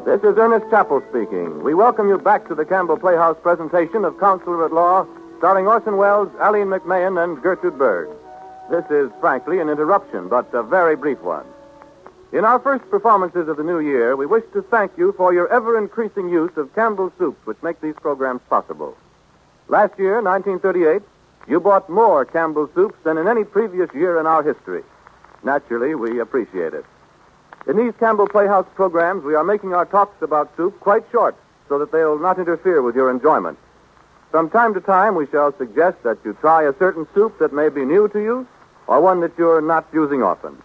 This is Ernest Chappell speaking. We welcome you back to the Campbell Playhouse presentation of Counselor at Law, starring Orson Welles, Aline McMahon, and Gertrude Berg. This is, frankly, an interruption, but a very brief one. In our first performances of the new year, we wish to thank you for your ever-increasing use of Campbell soups, which make these programs possible. Last year, 1938, you bought more Campbell soups than in any previous year in our history. Naturally, we appreciate it. In these Campbell Playhouse programs, we are making our talks about soup quite short so that they'll not interfere with your enjoyment. From time to time, we shall suggest that you try a certain soup that may be new to you or one that you're not using often.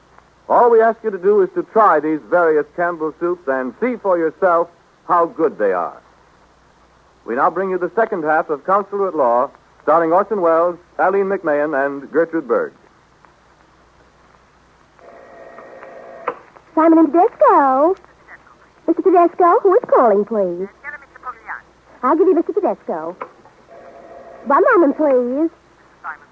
All we ask you to do is to try these various Campbell soups and see for yourself how good they are. We now bring you the second half of Counselor at Law, starring Orson Welles, Aline McMahon, and Gertrude Berg. Simon and Tedesco. Mr. Tedesco, who is calling, please? Get him, Mr. Pugliani. I'll give you Mr. Tedesco. 1 moment, please. Simon,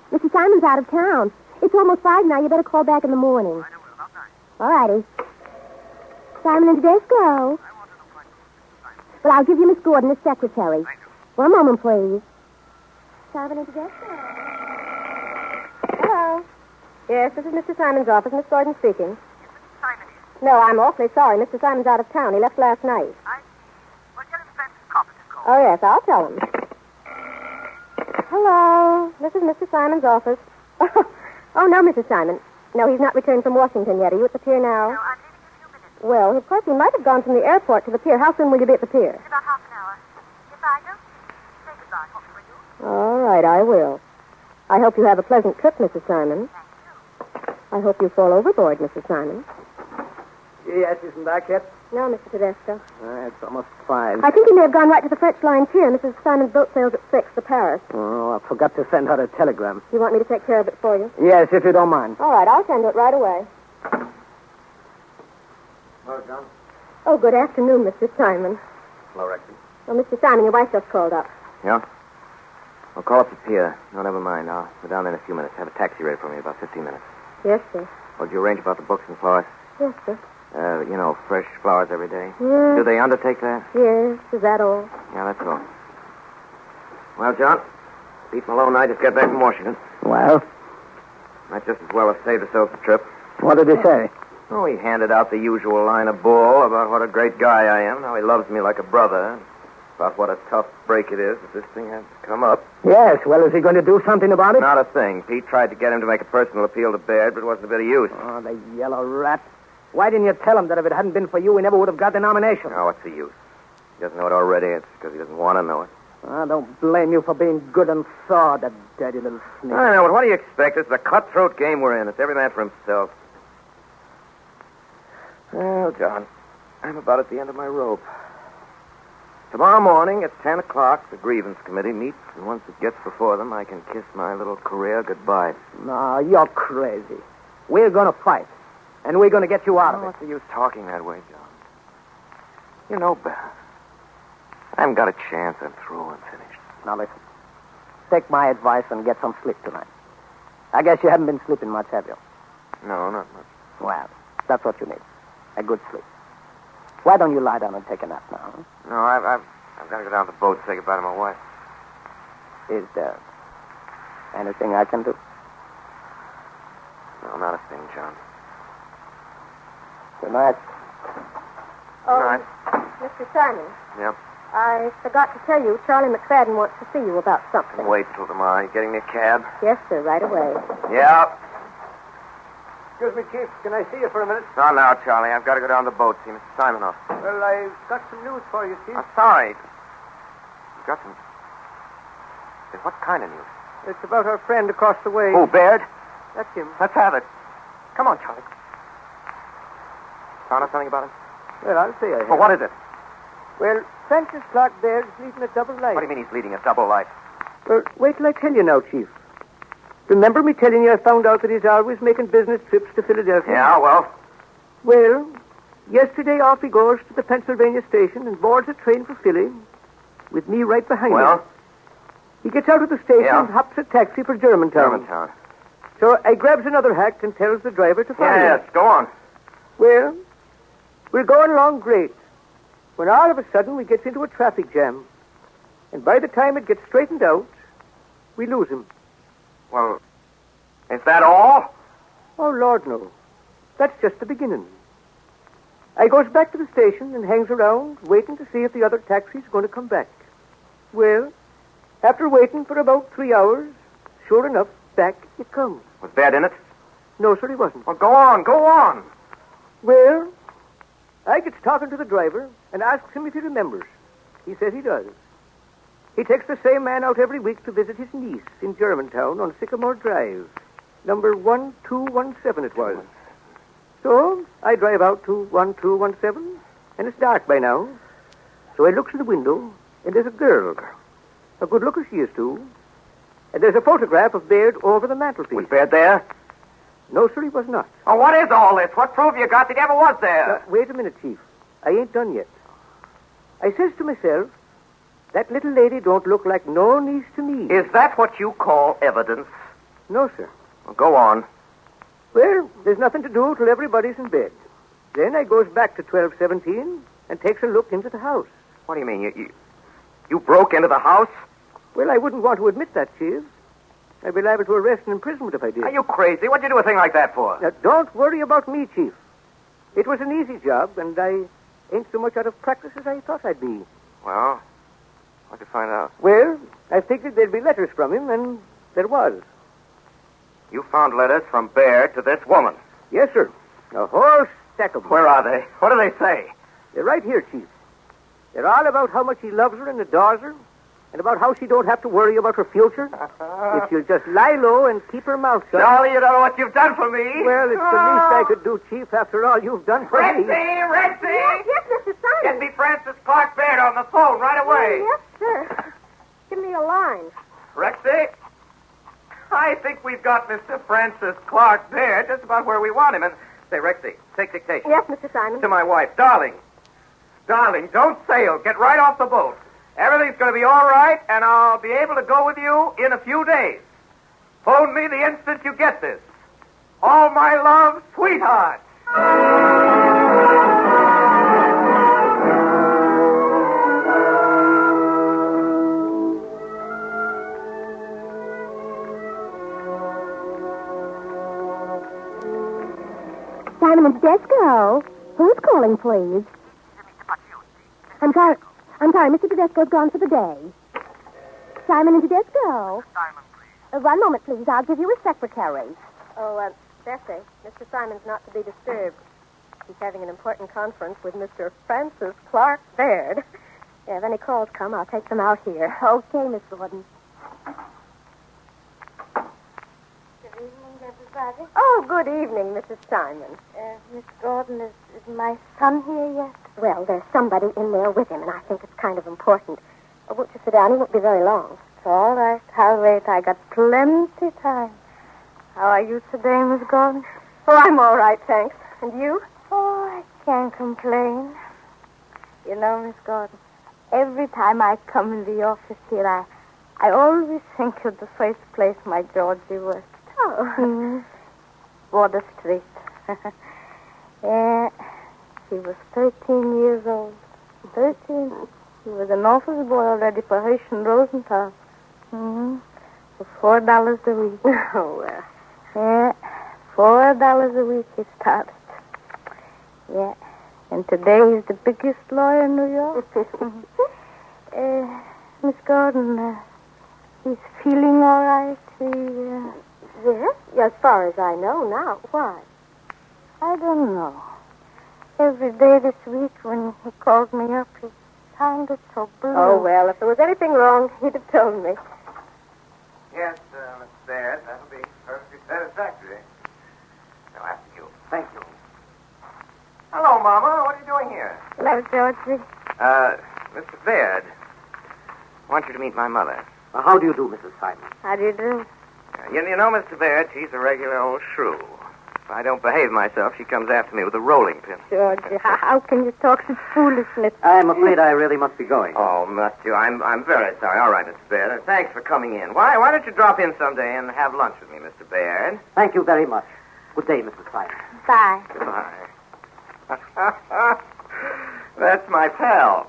please. Mr. Simon's out of town. It's almost 5 now. You better call back in the morning. I will. How nice. All righty. Simon and Tedesco. I want to know my Simon. Well, I'll give you Miss Gordon as secretary. Thank you. 1 moment, please. Simon and Tedesco. Hello. Yes, this is Mr. Simon's office. Miss Gordon speaking. Simon is. No, I'm awfully sorry. Mr. Simon's out of town. He left last night. I see. Well, tell him Francis Coppin to call. Oh, yes, I'll tell him. Hello. This is Mr. Simon's office. Oh, no, Mrs. Simon. No, he's not returned from Washington yet. Are you at the pier now? No, I'm leaving in a few minutes. Well, of course, he might have gone from the airport to the pier. How soon will you be at the pier? In about half an hour. If I don't, say goodbye. Hope you will. All right, I will. I hope you have a pleasant trip, Mrs. Simon. Thank you. I hope you fall overboard, Mrs. Simon. Yes, isn't that yet? No, Mr. Tedesco. It's almost 5. I think he may have gone right to the French line pier. Mrs. Simon's boat sails at 6 for Paris. Oh, I forgot to send her a telegram. You want me to take care of it for you? Yes, if you don't mind. All right, I'll send it right away. Hello, John. Oh, good afternoon, Mr. Simon. Hello, Rexy. Oh, Mr. Simon, your wife just called up. Yeah? I'll call up the pier. No, never mind. I'll be down there in a few minutes. Have a taxi ready for me in about 15 minutes. Yes, sir. Well, did you arrange about the books and flowers? Yes, sir. Fresh flowers every day. Yes. Do they undertake that? Yes, is that all? Yeah, that's all. Well, John, Pete Malone and I just got back from Washington. Well, Might just as well have saved ourselves the trip. what did he say? Oh, he handed out the usual line of bull about what a great guy I am, how he loves me like a brother, about what a tough break it is if this thing has to come up. Yes, well, is he going to do something about it? Not a thing. Pete tried to get him to make a personal appeal to Baird, but it wasn't a bit of use. Oh, the yellow rat. Why didn't you tell him that if it hadn't been for you, he never would have got the nomination? Oh, what's the use? He doesn't know it already. It's because he doesn't want to know it. I don't blame you for being good and saw, that dirty little sneak. I know, but what do you expect? It's a cutthroat game we're in. It's every man for himself. Well, John, I'm about at the end of my rope. Tomorrow morning at 10 o'clock, the grievance committee meets, and once it gets before them, I can kiss my little career goodbye. No, you're crazy. We're going to fight, and we're going to get you out of it. What's the use talking that way, John? You know better. I haven't got a chance. I'm through and finished. Now, listen. Take my advice and get some sleep tonight. I guess you haven't been sleeping much, have you? No, not much. Well, that's what you need. A good sleep. Why don't you lie down and take a nap now? Huh? No, I've got to go down to the boat and say goodbye to my wife. Is there anything I can do? No, not a thing, John. Good night. Oh, Good night. Mr. Simon, Yep. I forgot to tell you, Charlie McFadden wants to see you about something. Wait till tomorrow. You getting me a cab? Yes, sir, right away. Yeah. Excuse me, Chief. Can I see you for a minute? Not now, Charlie. I've got to go down to the boat, see Mr. Simonoff. Well, I've got some news for you, Chief. I'm sorry. You got some... What kind of news? It's about our friend across the way. Oh, Baird? That's him. Let's have it. Come on, Charlie. Found out something about him? Well, I'll see you. Well, what is it? Well, Francis Clark there is leading a double life. What do you mean he's leading a double life? Well, wait till I tell you now, Chief. Remember me telling you I found out that he's always making business trips to Philadelphia? Yeah, well? Well, yesterday off he goes to the Pennsylvania station and boards a train for Philly with me right behind him. He gets out of the station and hops a taxi for Germantown. So I grabs another hack and tells the driver to follow him. Yes, go on. Well, we're going along great when all of a sudden we gets into a traffic jam. And by the time it gets straightened out, we lose him. Well, is that all? Oh, Lord, no. That's just the beginning. I goes back to the station and hangs around, waiting to see if the other taxi's going to come back. Well, after waiting for about 3 hours, sure enough, back it comes. Was Baird in it? No, sir, he wasn't. Well, go on. Well, I gets talking to the driver and asks him if he remembers. He says he does. He takes the same man out every week to visit his niece in Germantown on Sycamore Drive. Number 1217 it was. So I drive out to 1217, and it's dark by now. So I looks in the window, and there's a girl. A good looker she is, too. And there's a photograph of Baird over the mantelpiece. Was Baird there? No, sir, he was not. Oh, what is all this? What proof you got that he ever was there? Wait a minute, Chief. I ain't done yet. I says to myself, that little lady don't look like no niece to me. Is that what you call evidence? No, sir. Well, go on. Well, there's nothing to do till everybody's in bed. Then I goes back to 1217 and takes a look into the house. What do you mean? You broke into the house? Well, I wouldn't want to admit that, Chief. I'd be liable to arrest and imprisonment if I did. Are you crazy? What'd you do a thing like that for? Now, don't worry about me, Chief. It was an easy job, and I ain't so much out of practice as I thought I'd be. Well, what'd you find out? Well, I figured there'd be letters from him, and there was. You found letters from Baird to this woman? Yes, sir. A whole stack of them. Where are they? What do they say? They're right here, Chief. They're all about how much he loves her and adores her, and about how she don't have to worry about her future if she'll just lie low and keep her mouth shut. Charlie, you don't know what you've done for me. Well, it's the least I could do, Chief, after all you've done for me. Rexy! Yes, Mr. Simon. Get me Francis Clark Baird on the phone right away. Yes, sir. Give me a line. Rexy, I think we've got Mr. Francis Clark Baird just about where we want him. And say, Rexy, take dictation. Yes, Mr. Simon. To my wife. Darling, don't sail. Get right off the boat. Everything's going to be all right, and I'll be able to go with you in a few days. Phone me the instant you get this. All my love, sweetheart. Simon and Tedesco. Who's calling, please? I'm sorry, Mr. Tedesco's gone for the day. Simon and Tedesco. Simon, please. One moment, please. I'll give you a secretary. Oh, Bessie, Mr. Simon's not to be disturbed. He's having an important conference with Mr. Francis Clark Baird. Yeah, if any calls come, I'll take them out here. Okay, Miss Gordon. Good evening, everybody. Oh, good evening, Mrs. Simon. Miss Gordon, is my son here yet? Well, there's somebody in there with him, and I think it's kind of important. Won't you sit down? He won't be very long. It's all right. I'll wait. I got plenty time. How are you today, Miss Gordon? Oh, I'm all right, thanks. And you? Oh, I can't complain. You know, Miss Gordon, every time I come in the office here, I always think of the first place my Georgie worked. Oh. Border Street. Yeah, she was 13 years old. 13. She was an office boy already for Hirsch and Rosenthal. For $4 a week. Oh, well. Yeah, $4 a week he started. Yeah, and today he's the biggest lawyer in New York. Miss Gordon, he's feeling all right. Yes, as far as I know now. Why? I don't know. Every day this week when he called me up, he sounded so blue. Oh, well, if there was anything wrong, he'd have told me. Yes, Miss Baird, that'll be perfectly satisfactory. Now, after you. Thank you. Hello, Mama. What are you doing here? Hello, Georgie. Mr. Baird, I want you to meet my mother. How do you do, Mrs. Simon? How do you do? You know, Mr. Baird, she's a regular old shrew. If I don't behave myself, she comes after me with a rolling pin. Georgie, how can you talk such foolishness? I'm afraid I really must be going. Oh, must you? I'm very sorry. All right, Mr. Baird. And thanks for coming in. Why don't you drop in someday and have lunch with me, Mr. Baird? Thank you very much. Good day, Mrs. Simon. Bye. Goodbye. That's my pal,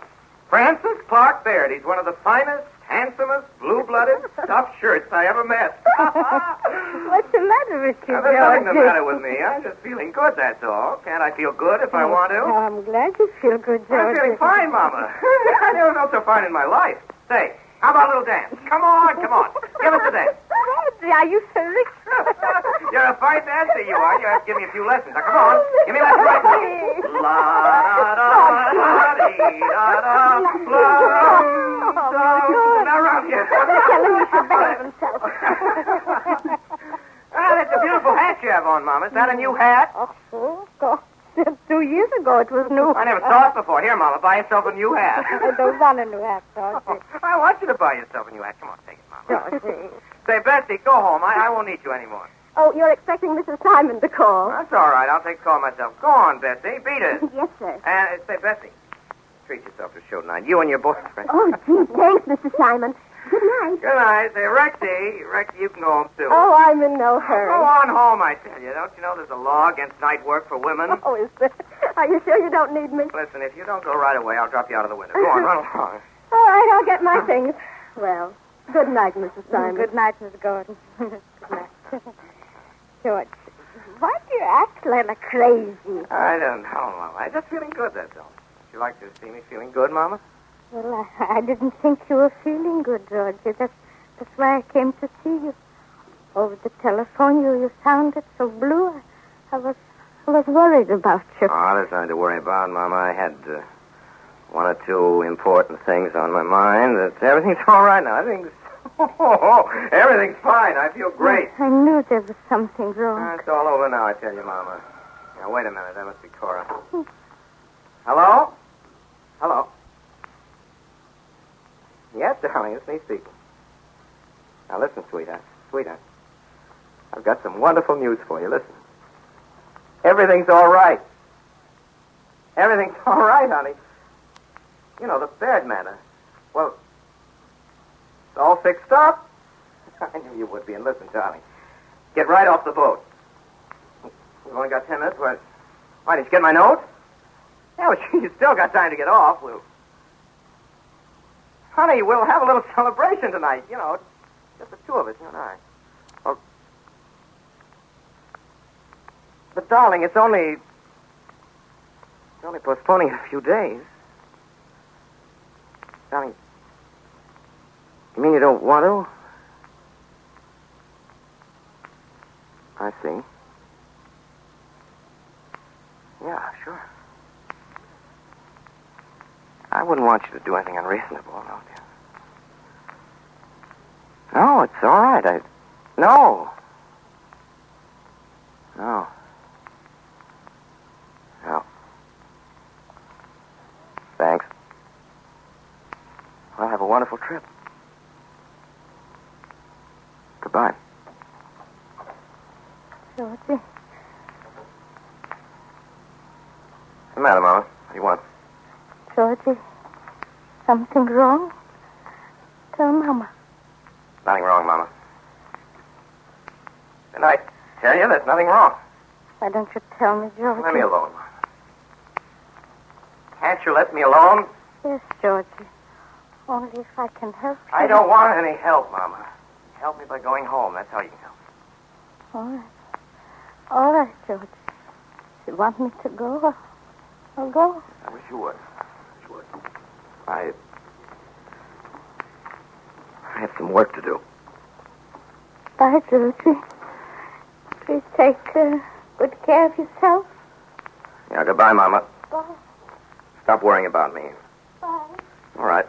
Francis Clark Baird. He's one of the finest, handsomest, blue-blooded, stuffed shirts I ever met. What's the matter with you, Now, there's nothing the Georgie? matter with me. I'm just feeling good, that's all. Can't I feel good if I want to? Oh, I'm glad you feel good, I'm Georgie. feeling fine, Mama. I never felt so fine in my life. Say, how about a little dance? Come on. Give us a dance. Georgie, are you serious? You're a fine dancer, you are. You have to give me a few lessons. Now, come on. Give me lessons right now. La da da dee da da la. Now round here. Tell him he should behave himself. That's a beautiful hat you have on, Mama. Is that a new hat? Oh, God. 2 years ago it was new. I never saw it before. Here, Mama, buy yourself a new hat. I don't want a new hat, Georgie. I want you to buy yourself a new hat. Come on, take it, Mama. Georgie. Say, Bessie, go home. I won't need you anymore. Oh, you're expecting Mrs. Simon to call. That's all right. I'll take the call myself. Go on, Bessie. Beat it. Yes, sir. And say, Bessie, treat yourself to show tonight. You and your boyfriend. Oh, gee, thanks, Mr. Simon. Good night. Good night. Say, Rexy, you can go home, too. Oh, I'm in no hurry. Go on home, I tell you. Don't you know there's a law against night work for women? Oh, is there? Are you sure you don't need me? Listen, if you don't go right away, I'll drop you out of the window. Go on, run along. All right, I'll get my things. Well, good night, Mrs. Simon. Good night, Miss Gordon. Good night. George, why do you act like crazy? I don't know, Mama. I'm just feeling good, that's all. Would you like to see me feeling good, Mama? Well, I didn't think you were feeling good, Georgie. That's why I came to see you. Over the telephone, you sounded so blue. I was worried about you. Oh, there's nothing to worry about, Mama. I had one or two important things on my mind. Everything's all right now. Everything's fine. I feel great. I knew there was something wrong. It's all over now, I tell you, Mama. Now, wait a minute. That must be Cora. Hello? Hello? Yes, darling, it's me speaking. Now, listen, sweetheart. I've got some wonderful news for you. Listen. Everything's all right. Everything's all right, honey. You know, the Baird matter. Well, it's all fixed up. I knew you would be. And listen, darling, get right off the boat. We've only got 10 minutes. Why, did you get my note? Yeah, well, you still got time to get off. Honey, we'll have a little celebration tonight. You know, just the two of us, you and I. Well, but, darling, it's only postponing it a few days. Darling, you mean you don't want to? I see. Yeah, sure. I wouldn't want you to do anything unreasonable, no, dear. No, it's all right. No. Thanks. Well, have a wonderful trip. Goodbye. Georgie. What's the matter, Mama? What do you want? Georgie, something wrong? Tell Mama. Nothing wrong, Mama. And I tell you, there's nothing wrong. Why don't you tell me, Georgie? Let me alone, Mama. Can't you let me alone? Yes, Georgie. Only if I can help you. I don't want any help, Mama. Help me by going home. That's how you can help me. All right. All right, Georgie. If you want me to go, I'll go. I wish you would. I have some work to do. Bye, Georgie. Please take good care of yourself. Yeah, goodbye, Mama. Bye. Stop worrying about me. Bye. All right.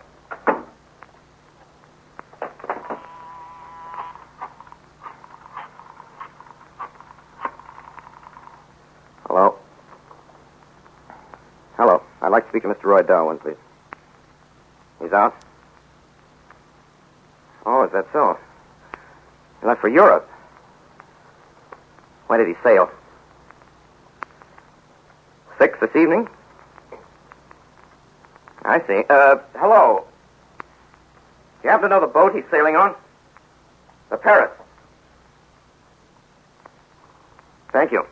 Hello? Hello. I'd like to speak to Mr. Roy Darwin, please. He's out. Oh, is that so? He left for Europe. When did he sail? 6 this evening? I see. Hello. Do you happen to know the boat he's sailing on? The Paris. Thank you.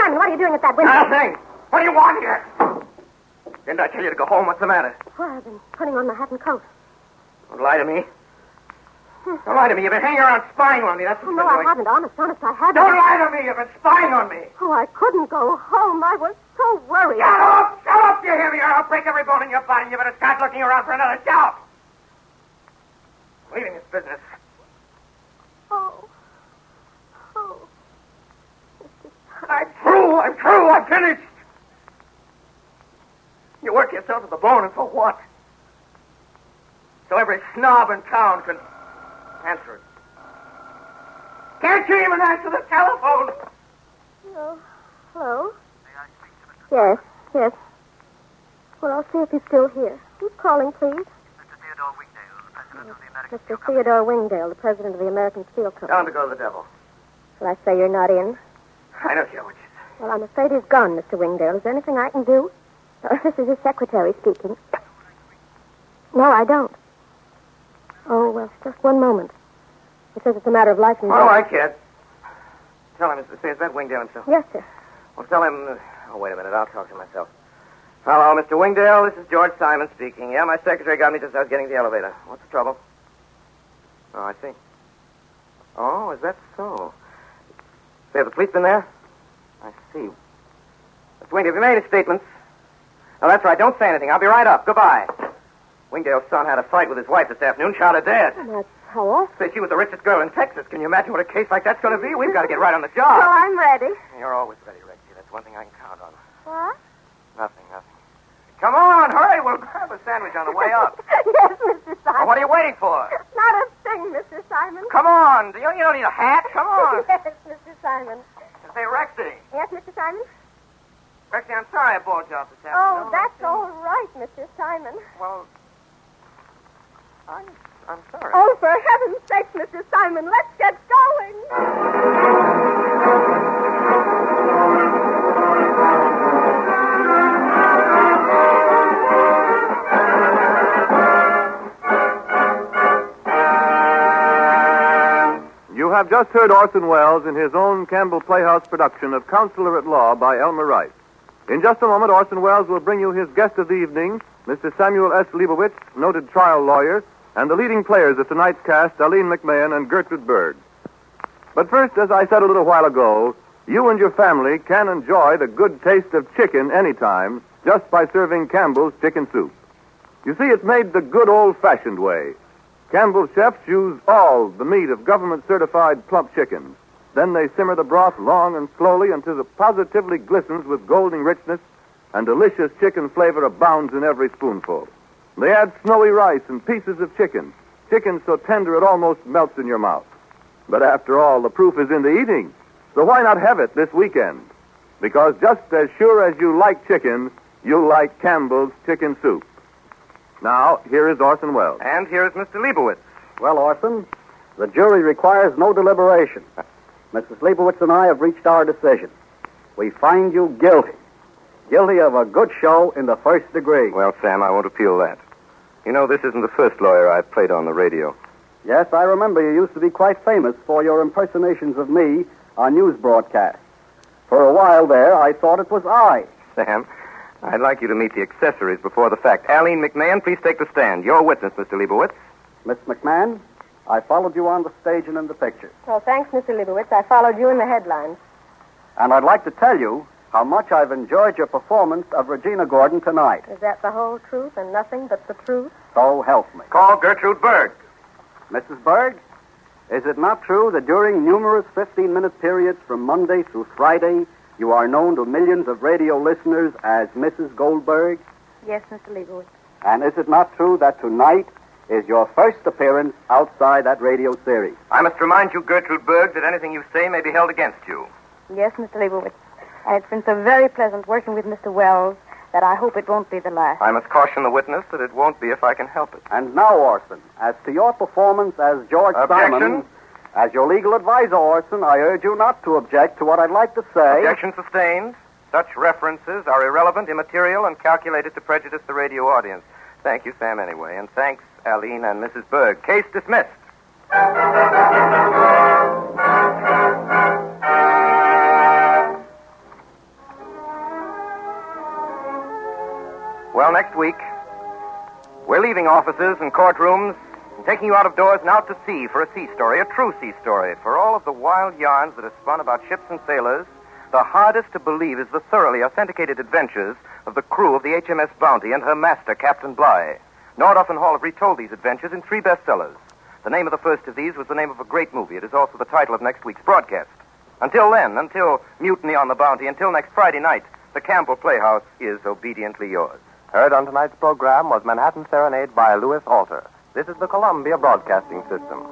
What are you doing at that window? Nothing. What do you want here? Didn't I tell you to go home? What's the matter? Well, I've been putting on my hat and coat. Don't lie to me. Don't lie to me. You've been hanging around spying on me. That's what Oh, you've no, been I doing. haven't. Honest, I haven't. Don't lie to me. You've been spying on me. Oh, I couldn't go home. I was so worried. Shut up! Shut up! You hear me? Or I'll break every bone in your body. You better start looking around for another job. Leaving this business. Oh. I'm through. I'm finished. You work yourself to the bone, and for what? So every snob in town can answer it. Can't you even answer the telephone? Oh. Hello? Yes. Well, I'll see if he's still here. Who's calling, please? Mr. Theodore Wingdale, the president of the American Steel Company. Tell him to go to the devil. Shall I say you're not in? I don't care what you say. Well, I'm afraid he's gone, Mr. Wingdale. Is there anything I can do? This is his secretary speaking. No, I don't. Oh, well, just one moment. He says it's a matter of life and death. Oh, I can't. Tell him, Mr. Is that Wingdale himself? Yes, sir. Well, tell him... Oh, wait a minute. I'll talk to myself. Hello, Mr. Wingdale. This is George Simon speaking. Yeah, my secretary got me just as I was getting to the elevator. What's the trouble? Oh, I see. Oh, is that so? Say, have the police been there? I see. Mr. Wingdale, have you made any statements? No, that's right. Don't say anything. I'll be right up. Goodbye. Wingdale's son had a fight with his wife this afternoon. Shot her dead. That's how awful. Say, she was the richest girl in Texas. Can you imagine what a case like that's going to be? We've got to get right on the job. Well, I'm ready. You're always ready, Rexy. That's one thing I can count on. What? Nothing. Come on, hurry. We'll grab a sandwich on the way up. Yes, Mr. Simon. Well, what are you waiting for? Not a thing, Mr. Simon. Come on. You don't need a hat. Come on. Yes, Mr. Simon. Say, Rexy. Yes, Mr. Simon? Rexy, I'm sorry I bought you off this Oh, afternoon. that's all right, Mr. Simon. Well, I'm sorry. Oh, for heaven's sake, Mr. Simon, let's get going. You have just heard Orson Welles in his own Campbell Playhouse production of Counselor at Law by Elmer Rice. In just a moment, Orson Welles will bring you his guest of the evening, Mr. Samuel S. Leibowitz, noted trial lawyer, and the leading players of tonight's cast, Aline McMahon and Gertrude Berg. But first, as I said a little while ago, you and your family can enjoy the good taste of chicken anytime just by serving Campbell's chicken soup. You see, it's made the good old-fashioned way. Campbell's chefs use all the meat of government-certified plump chickens. Then they simmer the broth long and slowly until it positively glistens with golden richness and delicious chicken flavor abounds in every spoonful. They add snowy rice and pieces of chicken so tender it almost melts in your mouth. But after all, the proof is in the eating. So why not have it this weekend? Because just as sure as you like chicken, you'll like Campbell's chicken soup. Now, here is Orson Welles. And here is Mr. Leibowitz. Well, Orson, the jury requires no deliberation. Mrs. Leibowitz and I have reached our decision. We find you guilty. Guilty of a good show in the first degree. Well, Sam, I won't appeal that. You know, this isn't the first lawyer I've played on the radio. Yes, I remember you used to be quite famous for your impersonations of me on news broadcasts. For a while there, I thought it was I. Sam, I'd like you to meet the accessories before the fact. Aline McMahon, please take the stand. Your witness, Mr. Leibowitz. Miss McMahon, I followed you on the stage and in the pictures. Well, thanks, Mr. Leibowitz. I followed you in the headlines. And I'd like to tell you how much I've enjoyed your performance of Regina Gordon tonight. Is that the whole truth and nothing but the truth? So help me. Call Gertrude Berg. Mrs. Berg, Is it not true that during numerous 15-minute periods from Monday through Friday, you are known to millions of radio listeners as Mrs. Goldberg? Yes, Mr. Leibowitz. And is it not true that tonight is your first appearance outside that radio series? I must remind you, Gertrude Berg, that anything you say may be held against you. Yes, Mr. Leibowitz. And it's been so very pleasant working with Mr. Wells that I hope it won't be the last. I must caution the witness that it won't be if I can help it. And now, Orson, as to your performance as George Objection. Simon, as your legal advisor, Orson, I urge you not to object to what I'd like to say. Objection sustained. Such references are irrelevant, immaterial, and calculated to prejudice the radio audience. Thank you, Sam, anyway. And thanks, Aline and Mrs. Berg. Case dismissed. Well, next week, we're leaving offices and courtrooms and taking you out of doors and out to sea for a sea story, a true sea story. For all of the wild yarns that are spun about ships and sailors, the hardest to believe is the thoroughly authenticated adventures of the crew of the HMS Bounty and her master, Captain Bligh. Nordhoff and Hall have retold these adventures in 3 bestsellers. The name of the first of these was the name of a great movie. It is also the title of next week's broadcast. Until then, until Mutiny on the Bounty, until next Friday night, the Campbell Playhouse is obediently yours. Heard on tonight's program was Manhattan Serenade by Louis Alter. This is the Columbia Broadcasting System.